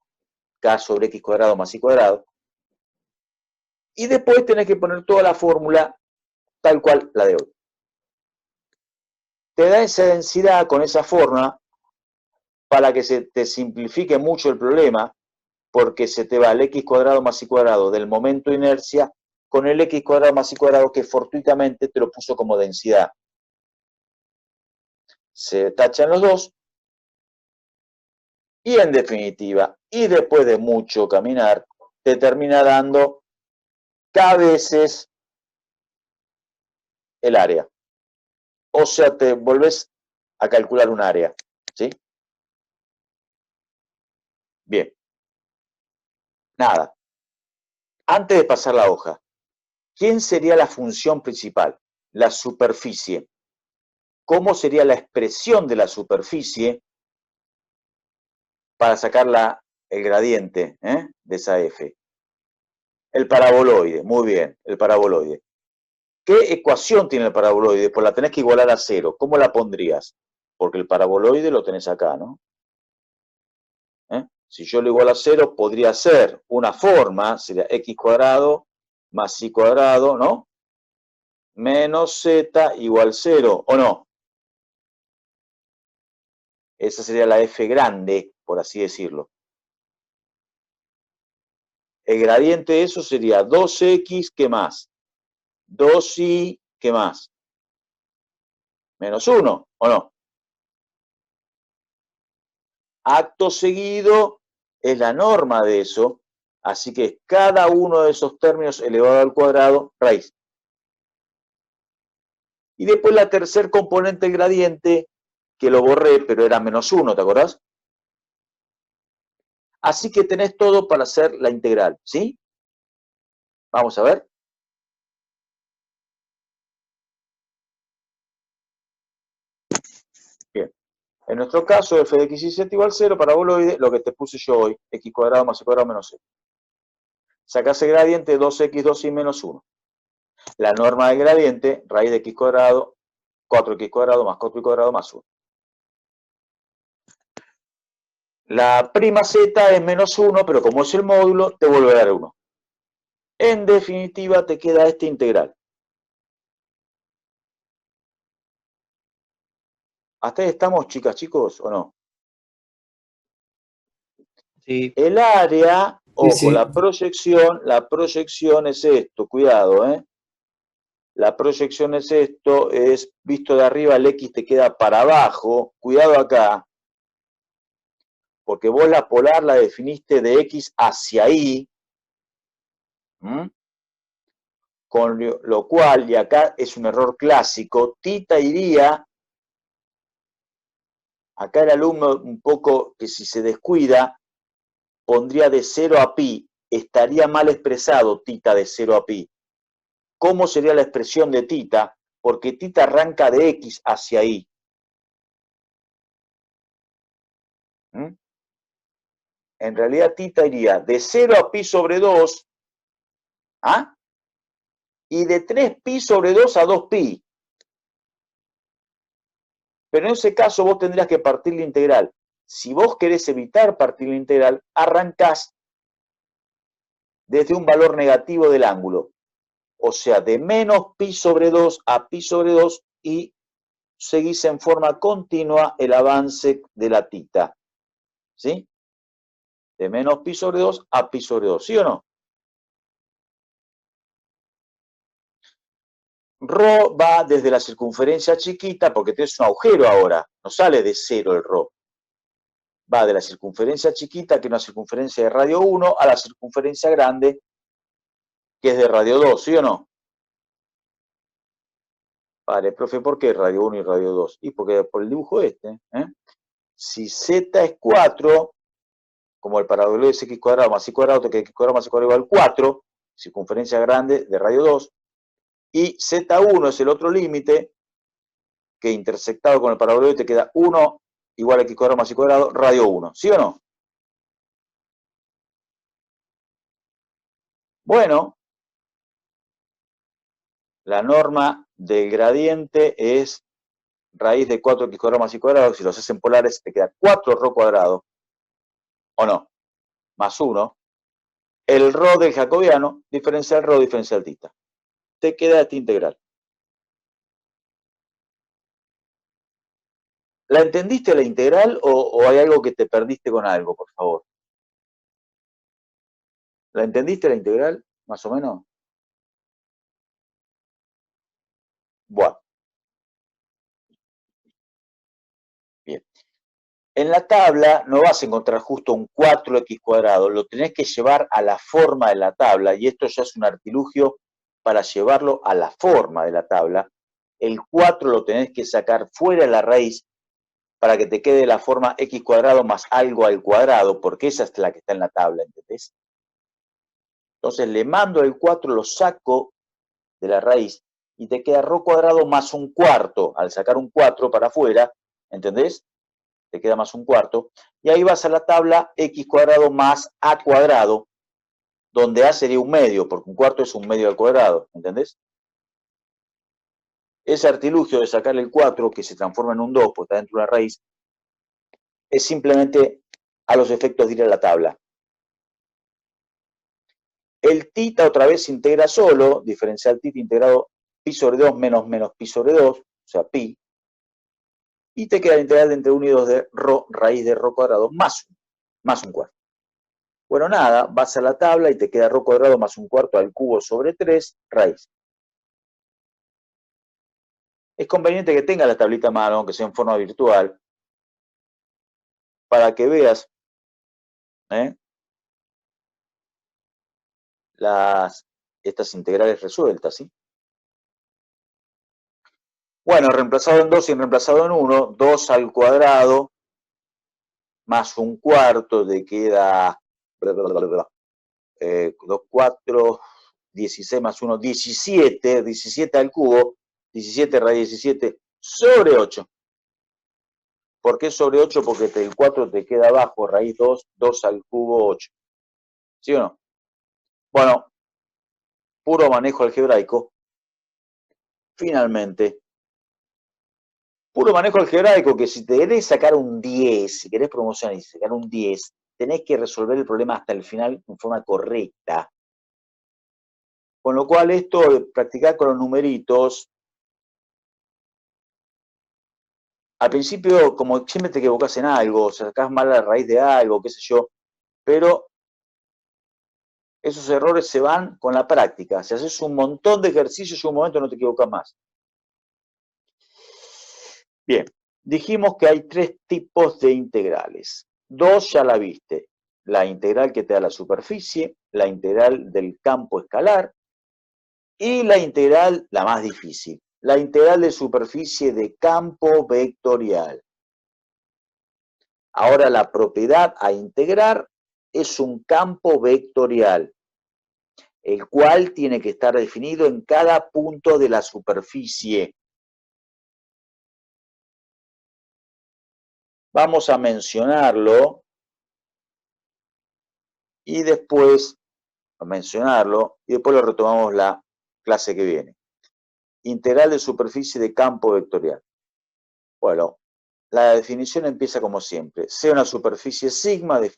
Speaker 1: k sobre x cuadrado más y cuadrado. Y después tenés que poner toda la fórmula tal cual la de hoy. Te da esa densidad con esa forma para que se te simplifique mucho el problema, porque se te va el x cuadrado más y cuadrado del momento de inercia con el x cuadrado más y cuadrado que fortuitamente te lo puso como densidad. Se tachan los dos y en definitiva, y después de mucho caminar, te termina dando k veces el área. O sea, te volvés a calcular un área. ¿Sí? Bien. Nada. Antes de pasar la hoja, ¿quién sería la función principal? La superficie. ¿Cómo sería la expresión de la superficie para sacar el gradiente de esa f? El paraboloide, muy bien, el paraboloide. ¿Qué ecuación tiene el paraboloide? Pues la tenés que igualar a 0. ¿Cómo la pondrías? Porque el paraboloide lo tenés acá, ¿no? Si yo lo igualo a 0, podría ser una forma, sería x cuadrado más y cuadrado, ¿no? Menos z igual 0, ¿o no? Esa sería la f grande, por así decirlo. El gradiente de eso sería 2x, ¿qué más? 2y, ¿qué más? Menos 1, ¿o no? Acto seguido es la norma de eso, así que cada uno de esos términos elevado al cuadrado, raíz. Y después la tercer componente del gradiente, que lo borré, pero era menos 1, ¿te acordás? Así que tenés todo para hacer la integral, ¿sí? Vamos a ver. Bien. En nuestro caso, f de x y z igual 0, paraboloide, lo que te puse yo hoy, x cuadrado más y cuadrado menos 0. Sacás el gradiente 2x, 2y menos 1. La norma del gradiente, raíz de x cuadrado, 4x cuadrado más 4y cuadrado más 1. La prima z es menos 1, pero como es el módulo, te vuelve a dar 1. En definitiva, te queda esta integral. ¿Hasta ahí estamos, chicas, chicos, o no?
Speaker 3: Sí.
Speaker 1: El área, ojo,
Speaker 6: sí.
Speaker 1: la proyección es esto, cuidado, La proyección es esto, es visto de arriba, el X te queda para abajo, cuidado acá, porque vos la polar la definiste de X hacia ahí, con lo cual, y acá es un error clásico, tita iría, acá el alumno un poco que si se descuida, pondría de 0 a pi, estaría mal expresado tita de 0 a pi. ¿Cómo sería la expresión de tita? Porque tita arranca de X hacia ahí. En realidad tita iría de 0 a pi sobre 2, y de 3pi sobre 2 a 2pi. Pero en ese caso vos tendrías que partir la integral. Si vos querés evitar partir la integral, arrancás desde un valor negativo del ángulo. O sea, de menos pi sobre 2 a pi sobre 2 y seguís en forma continua el avance de la tita. ¿Sí? De menos pi sobre 2 a pi sobre 2. ¿Sí o no? Rho va desde la circunferencia chiquita, porque tienes un agujero ahora, no sale de cero el Rho. Va de la circunferencia chiquita, que es una circunferencia de radio 1, a la circunferencia grande, que es de radio 2, ¿sí o no? Vale, profe, ¿por qué radio 1 y radio 2? Y porque por el dibujo este, ¿eh? Si z es 4, como el paraboloide es x cuadrado más y cuadrado, que x cuadrado más y cuadrado igual 4, circunferencia grande de radio 2, y z1 es el otro límite, que intersectado con el paraboloide te queda 1 igual a x cuadrado más y cuadrado, radio 1, ¿sí o no? Bueno, la norma del gradiente es raíz de 4x cuadrado más y cuadrado, si lo haces en polares te queda 4 rho cuadrado, ¿o no? Más 1. El rho del jacobiano, diferencial rho, diferencial tita. Te queda esta integral. ¿La entendiste la integral o hay algo que te perdiste con algo, por favor? ¿La entendiste la integral, más o menos? Bueno. Bien. En la tabla no vas a encontrar justo un 4x cuadrado, lo tenés que llevar a la forma de la tabla, y esto ya es un artilugio para llevarlo a la forma de la tabla. El 4 lo tenés que sacar fuera de la raíz para que te quede la forma x cuadrado más algo al cuadrado, porque esa es la que está en la tabla, ¿entendés? Entonces le mando el 4, lo saco de la raíz y te queda rho cuadrado más un cuarto. Al sacar un 4 para afuera, ¿entendés? Te queda más un cuarto. Y ahí vas a la tabla x cuadrado más a cuadrado, donde a sería un medio, porque un cuarto es un medio al cuadrado, ¿entendés? Ese artilugio de sacar el 4, que se transforma en un 2, porque está dentro de una raíz, es simplemente a los efectos de ir a la tabla. El tita otra vez se integra solo, diferencial tita integrado pi sobre 2 menos pi sobre 2, o sea, pi, y te queda la integral de entre 1 y 2 de rho, raíz de rho cuadrado, más un cuarto. Bueno, nada, vas a la tabla y te queda rho cuadrado más un cuarto al cubo sobre 3, raíz. Es conveniente que tengas la tablita a mano, aunque sea en forma virtual, para que veas estas integrales resueltas, ¿sí? Bueno, reemplazado en 2 y reemplazado en 1, 2 al cuadrado más un cuarto te queda 2, 4, 16 más 1, 17, 17 al cubo, 17 raíz 17 sobre 8. ¿Por qué sobre 8? Porque el 4 te queda abajo, raíz 2, 2 al cubo, 8. ¿Sí o no? Bueno, puro manejo algebraico. Finalmente, puro manejo algebraico que si te querés sacar un 10, si querés promocionar y sacar un 10, tenés que resolver el problema hasta el final en forma correcta. Con lo cual esto de practicar con los numeritos, al principio como siempre te equivocás en algo, sacás mal la raíz de algo, qué sé yo, pero esos errores se van con la práctica. Si haces un montón de ejercicios, en un momento no te equivocas más. Bien, dijimos que hay 3 tipos de integrales. 2 ya la viste. La integral que te da la superficie, la integral del campo escalar y la integral, la más difícil, la integral de superficie de campo vectorial. Ahora la propiedad a integrar es un campo vectorial, el cual tiene que estar definido en cada punto de la superficie. Vamos a mencionarlo y después lo retomamos la clase que viene. Integral de superficie de campo vectorial. Bueno, la definición empieza como siempre. Sea una superficie sigma de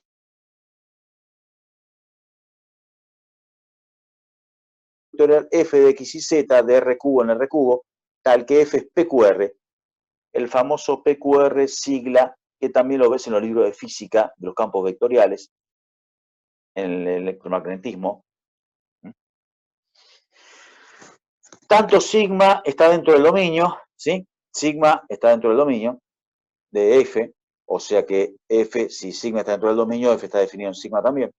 Speaker 1: vectorial f de x y z de r cubo en r cubo, tal que f es PQR, el famoso PQR sigla que también lo ves en los libros de física de los campos vectoriales, en el electromagnetismo. tanto sigma está dentro del dominio, ¿sí? Sigma está dentro del dominio de F, o sea que F, si sigma está dentro del dominio, F está definido en sigma también.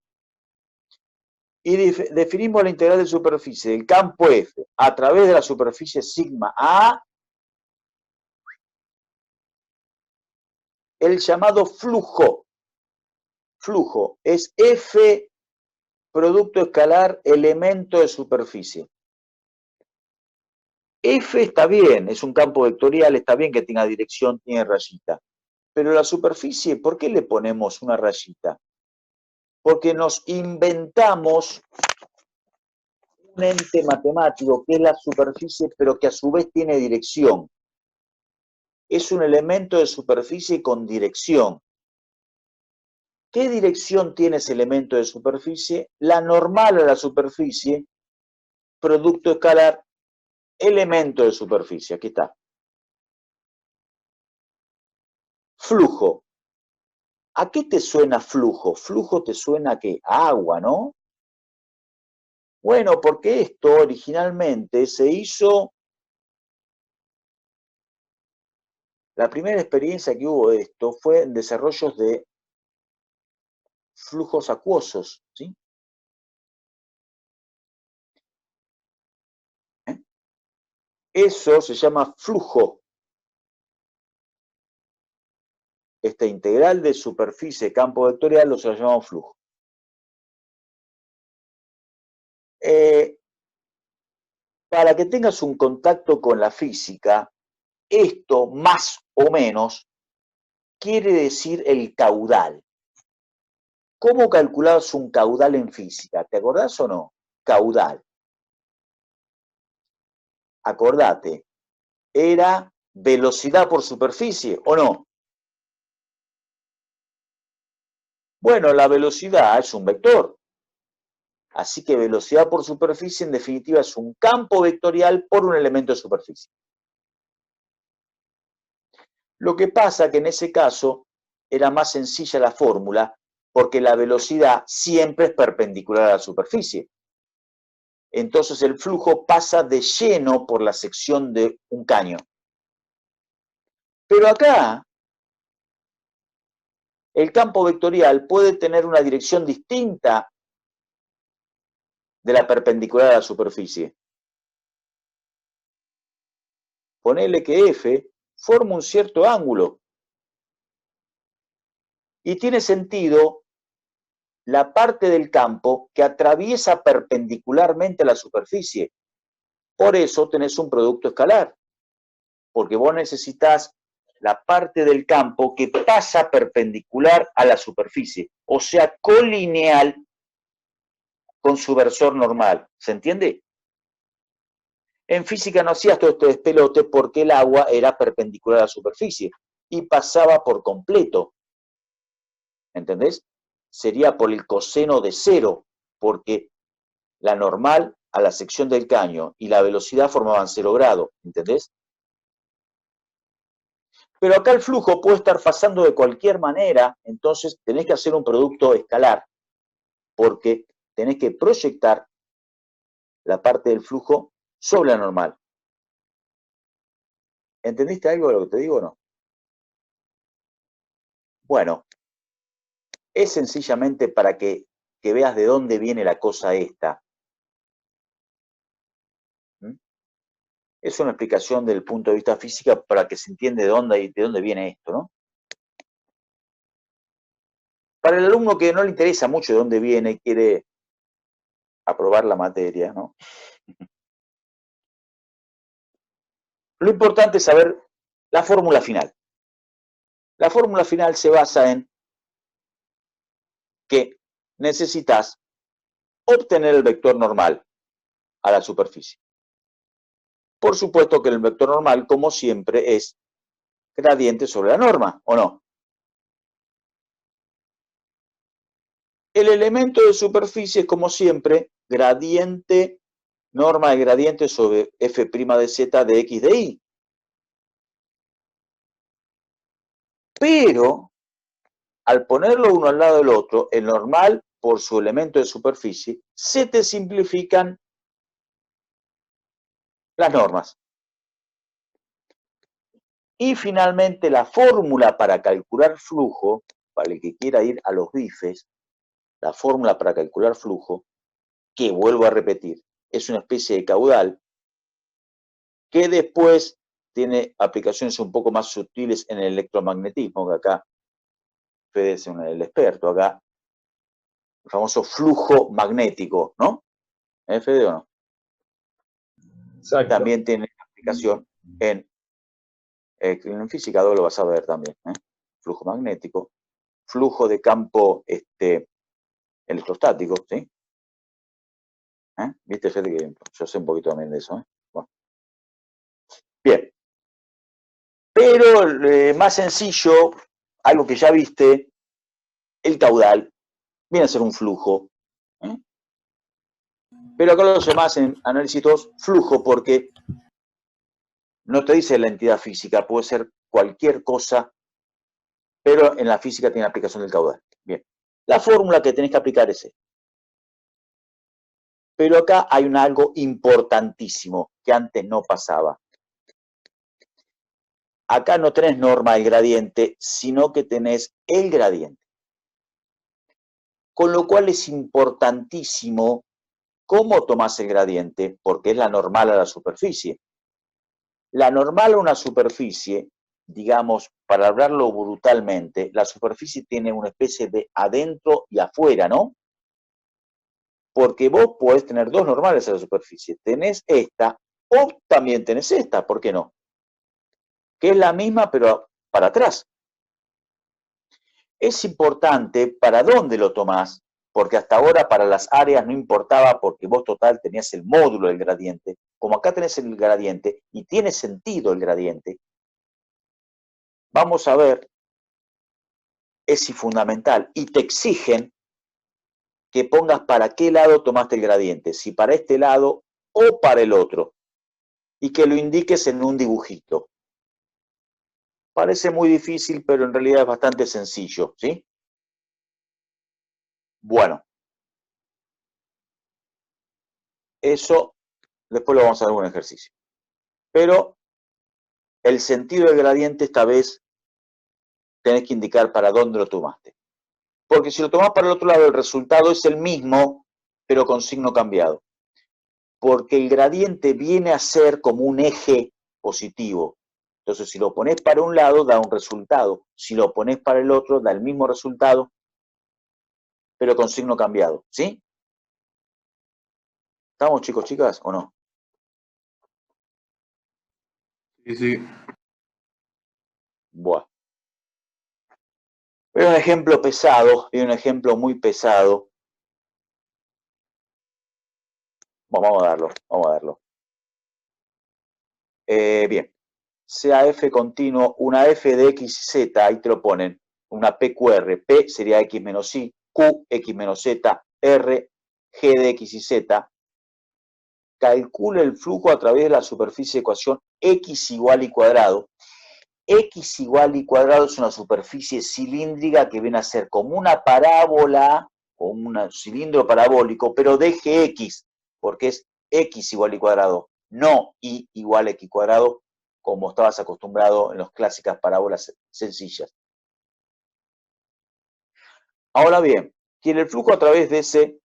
Speaker 1: Y definimos la integral de superficie del campo F a través de la superficie sigma A, el llamado flujo. Flujo es F producto escalar elemento de superficie. F está bien, es un campo vectorial, está bien que tenga dirección, tiene rayita. Pero la superficie, ¿por qué le ponemos una rayita? Porque nos inventamos un ente matemático que es la superficie, pero que a su vez tiene dirección. Es un elemento de superficie con dirección. ¿Qué dirección tiene ese elemento de superficie? La normal a la superficie, producto escalar, elemento de superficie. Aquí está. Flujo. ¿A qué te suena flujo? Flujo te suena a ¿qué? A agua, ¿no? Bueno, porque esto originalmente se hizo. La primera experiencia que hubo de esto fue en desarrollos de flujos acuosos, ¿sí? Eso se llama flujo. Esta integral de superficie campo vectorial lo se llama flujo. Para que tengas un contacto con la física, esto más o menos quiere decir el caudal. ¿Cómo calculabas un caudal en física? ¿Te acordás o no? Caudal. Acordate, era velocidad por superficie, ¿o no? Bueno, la velocidad es un vector. Así que velocidad por superficie, en definitiva, es un campo vectorial por un elemento de superficie. Lo que pasa que en ese caso era más sencilla la fórmula, porque la velocidad siempre es perpendicular a la superficie. Entonces el flujo pasa de lleno por la sección de un caño. Pero acá, el campo vectorial puede tener una dirección distinta de la perpendicular a la superficie. Ponele que F forma un cierto ángulo. Y tiene sentido la parte del campo que atraviesa perpendicularmente a la superficie. Por eso tenés un producto escalar. Porque vos necesitas la parte del campo que pasa perpendicular a la superficie. O sea, colineal con su versor normal. ¿Se entiende? En física no hacías todo este despelote porque el agua era perpendicular a la superficie y pasaba por completo. ¿Entendés? Sería por el coseno de cero, porque la normal a la sección del caño y la velocidad formaban 0 grados. ¿Entendés? Pero acá el flujo puede estar pasando de cualquier manera, entonces tenés que hacer un producto escalar, porque tenés que proyectar la parte del flujo sobre la normal. ¿Entendiste algo de lo que te digo o no? Bueno, es sencillamente para que veas de dónde viene la cosa esta. Es una explicación del punto de vista física para que se entienda de dónde viene esto, ¿no? Para el alumno que no le interesa mucho de dónde viene, quiere aprobar la materia, ¿no? Lo importante es saber la fórmula final. La fórmula final se basa en que necesitas obtener el vector normal a la superficie. Por supuesto que el vector normal, como siempre, es gradiente sobre la norma, ¿o no? El elemento de superficie es, como siempre, gradiente, norma de gradiente sobre f' de z de x de y. Pero, al ponerlo uno al lado del otro, el normal por su elemento de superficie, se te simplifican las normas. Y finalmente la fórmula para calcular flujo, para el que quiera ir a los bifes, la fórmula para calcular flujo, que vuelvo a repetir, es una especie de caudal que después tiene aplicaciones un poco más sutiles en el electromagnetismo, que acá Fede es el experto, acá el famoso flujo magnético, ¿no? Fede o no?
Speaker 5: Exacto.
Speaker 1: También tiene aplicación en física 2 lo vas a ver también, flujo magnético, flujo de campo electrostático, ¿sí? ¿Viste, Fede, que yo sé un poquito también de eso? Bueno. Bien. Pero más sencillo, algo que ya viste, el caudal, viene a ser un flujo. Pero acá lo llamás en análisis 2 flujo porque no te dice la entidad física, puede ser cualquier cosa, pero en la física tiene aplicación del caudal. Bien. La fórmula que tenés que aplicar es esta. Pero acá hay algo importantísimo que antes no pasaba. Acá no tenés norma del gradiente, sino que tenés el gradiente. Con lo cual es importantísimo cómo tomás el gradiente, porque es la normal a la superficie. La normal a una superficie, digamos, para hablarlo brutalmente, la superficie tiene una especie de adentro y afuera, ¿no? Porque vos podés tener dos normales a la superficie. Tenés esta o también tenés esta, ¿por qué no? Que es la misma pero para atrás. Es importante para dónde lo tomás, porque hasta ahora para las áreas no importaba porque vos total tenías el módulo del gradiente. Como acá tenés el gradiente y tiene sentido el gradiente, vamos a ver, es fundamental y te exigen que pongas para qué lado tomaste el gradiente, si para este lado o para el otro, y que lo indiques en un dibujito. Parece muy difícil, pero en realidad es bastante sencillo, ¿sí? Bueno, eso después lo vamos a ver en un ejercicio. Pero el sentido del gradiente esta vez tenés que indicar para dónde lo tomaste. Porque si lo tomás para el otro lado, el resultado es el mismo, pero con signo cambiado. Porque el gradiente viene a ser como un eje positivo. Entonces, si lo pones para un lado, da un resultado. Si lo pones para el otro, da el mismo resultado, pero con signo cambiado. ¿Sí? ¿Estamos, chicos, chicas, o no?
Speaker 4: Sí, sí.
Speaker 1: Bueno. Es un ejemplo pesado, y un ejemplo muy pesado. Vamos a darlo, vamos a darlo. Bien. Sea f continuo, una f de x y z, ahí te lo ponen, una PQR, P sería x menos y, Q, x menos z, R, G de x y z, calcula el flujo a través de la superficie de ecuación x igual y cuadrado. X igual y cuadrado es una superficie cilíndrica que viene a ser como una parábola, como un cilindro parabólico, pero de eje x, porque es x igual y cuadrado, no y igual a x cuadrado, como estabas acostumbrado en las clásicas parábolas sencillas. Ahora bien, tiene el flujo a través de ese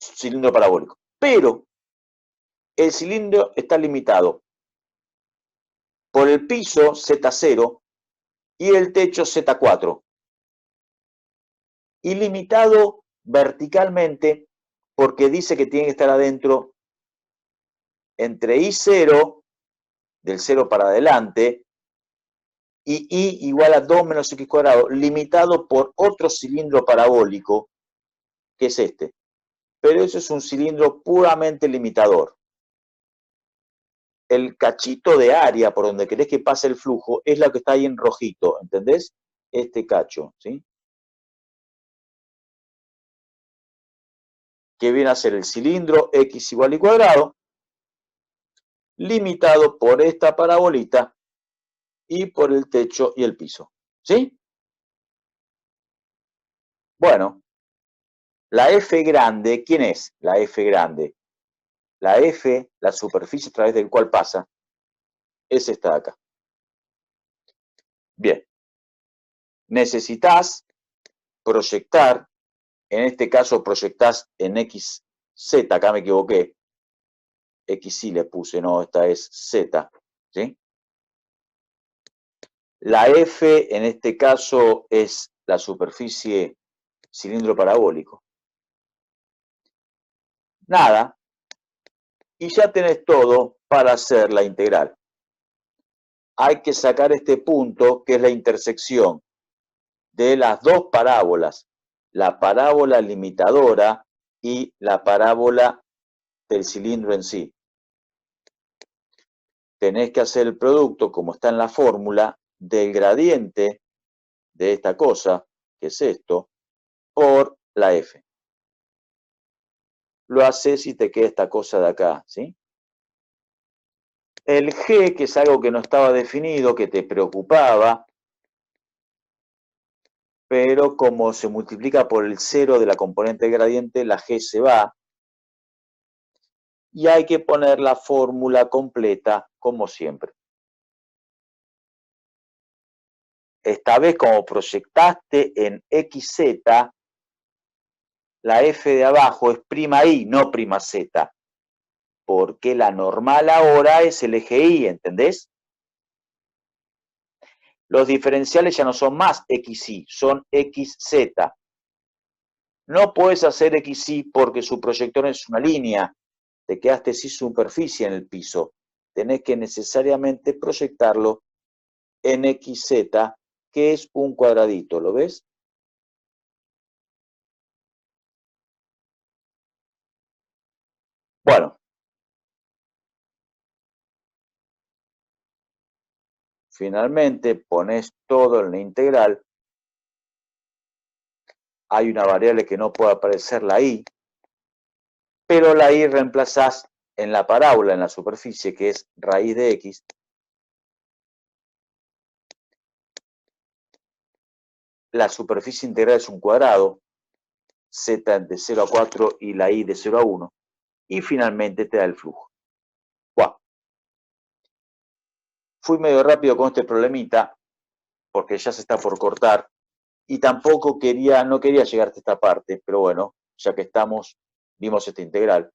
Speaker 1: cilindro parabólico, pero el cilindro está limitado por el piso Z0 y el techo Z4, y limitado verticalmente porque dice que tiene que estar adentro entre I0, del 0 para adelante, y I igual a 2 menos x cuadrado, limitado por otro cilindro parabólico, que es este. Pero eso es un cilindro puramente limitador. El cachito de área por donde querés que pase el flujo es lo que está ahí en rojito, ¿entendés? Este cacho, ¿sí? Que viene a ser el cilindro x igual y cuadrado, limitado por esta parabolita y por el techo y el piso. ¿Sí? Bueno, la F grande, ¿quién es la F grande? La F, la superficie a través del cual pasa, es esta de acá. Bien. Necesitas proyectar, en este caso proyectás en XZ, acá me equivoqué, XY le puse, no, esta es Z, ¿sí? La F en este caso es la superficie cilindro parabólico. Nada, y ya tenés todo para hacer la integral. Hay que sacar este punto que es la intersección de las dos parábolas, la parábola limitadora y la parábola del cilindro en sí. Tenés que hacer el producto, como está en la fórmula, del gradiente de esta cosa, que es esto, por la F. Lo haces y te queda esta cosa de acá, ¿sí? El G, que es algo que no estaba definido, que te preocupaba, pero como se multiplica por el 0 de la componente del gradiente, la G se va. Y hay que poner la fórmula completa, como siempre. Esta vez, como proyectaste en XZ, la F de abajo es prima I, no prima Z. Porque la normal ahora es el eje Y, ¿entendés? Los diferenciales ya no son más XY, son XZ. No puedes hacer XY porque su proyector es una línea. Te quedaste sin superficie en el piso. Tenés que necesariamente proyectarlo en XZ, que es un cuadradito, ¿lo ves? Bueno. Finalmente, pones todo en la integral. Hay una variable que no puede aparecer, la I, pero la I reemplazás en la parábola, en la superficie, que es raíz de X. La superficie integral es un cuadrado, Z de 0 a 4 y la I de 0 a 1. Y finalmente te da el flujo. Wow. Fui medio rápido con este problemita, porque ya se está por cortar. Y tampoco no quería llegar hasta esta parte, pero bueno, ya que estamos, vimos esta integral.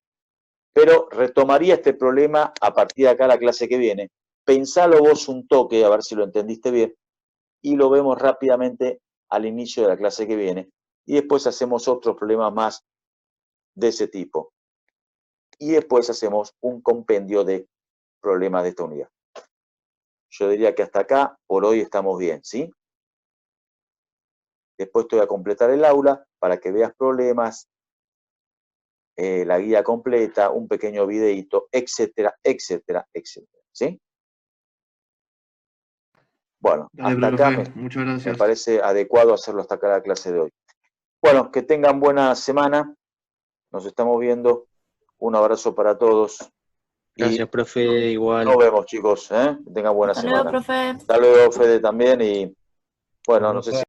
Speaker 1: Pero retomaría este problema a partir de acá la clase que viene. Pensalo vos un toque, a ver si lo entendiste bien, y lo vemos rápidamente al inicio de la clase que viene. Y después hacemos otros problemas más de ese tipo. Y después hacemos un compendio de problemas de esta unidad. Yo diría que hasta acá, por hoy estamos bien, ¿sí? Después te voy a completar el aula para que veas problemas, la guía completa, un pequeño videíto, etcétera, etcétera, etcétera, ¿sí? Bueno,
Speaker 4: Dale,
Speaker 1: hasta
Speaker 4: profe,
Speaker 1: acá
Speaker 4: muchas
Speaker 1: me
Speaker 4: gracias.
Speaker 1: parece adecuado hacerlo hasta acá la clase de hoy. Bueno, que tengan buena semana, nos estamos viendo, un abrazo para todos.
Speaker 3: Gracias, profe, igual.
Speaker 1: Nos vemos, chicos, ¿eh? Que tengan buena
Speaker 6: Hasta luego,
Speaker 1: semana.
Speaker 6: profe.
Speaker 1: Hasta luego, Fede, también, y bueno, no sé si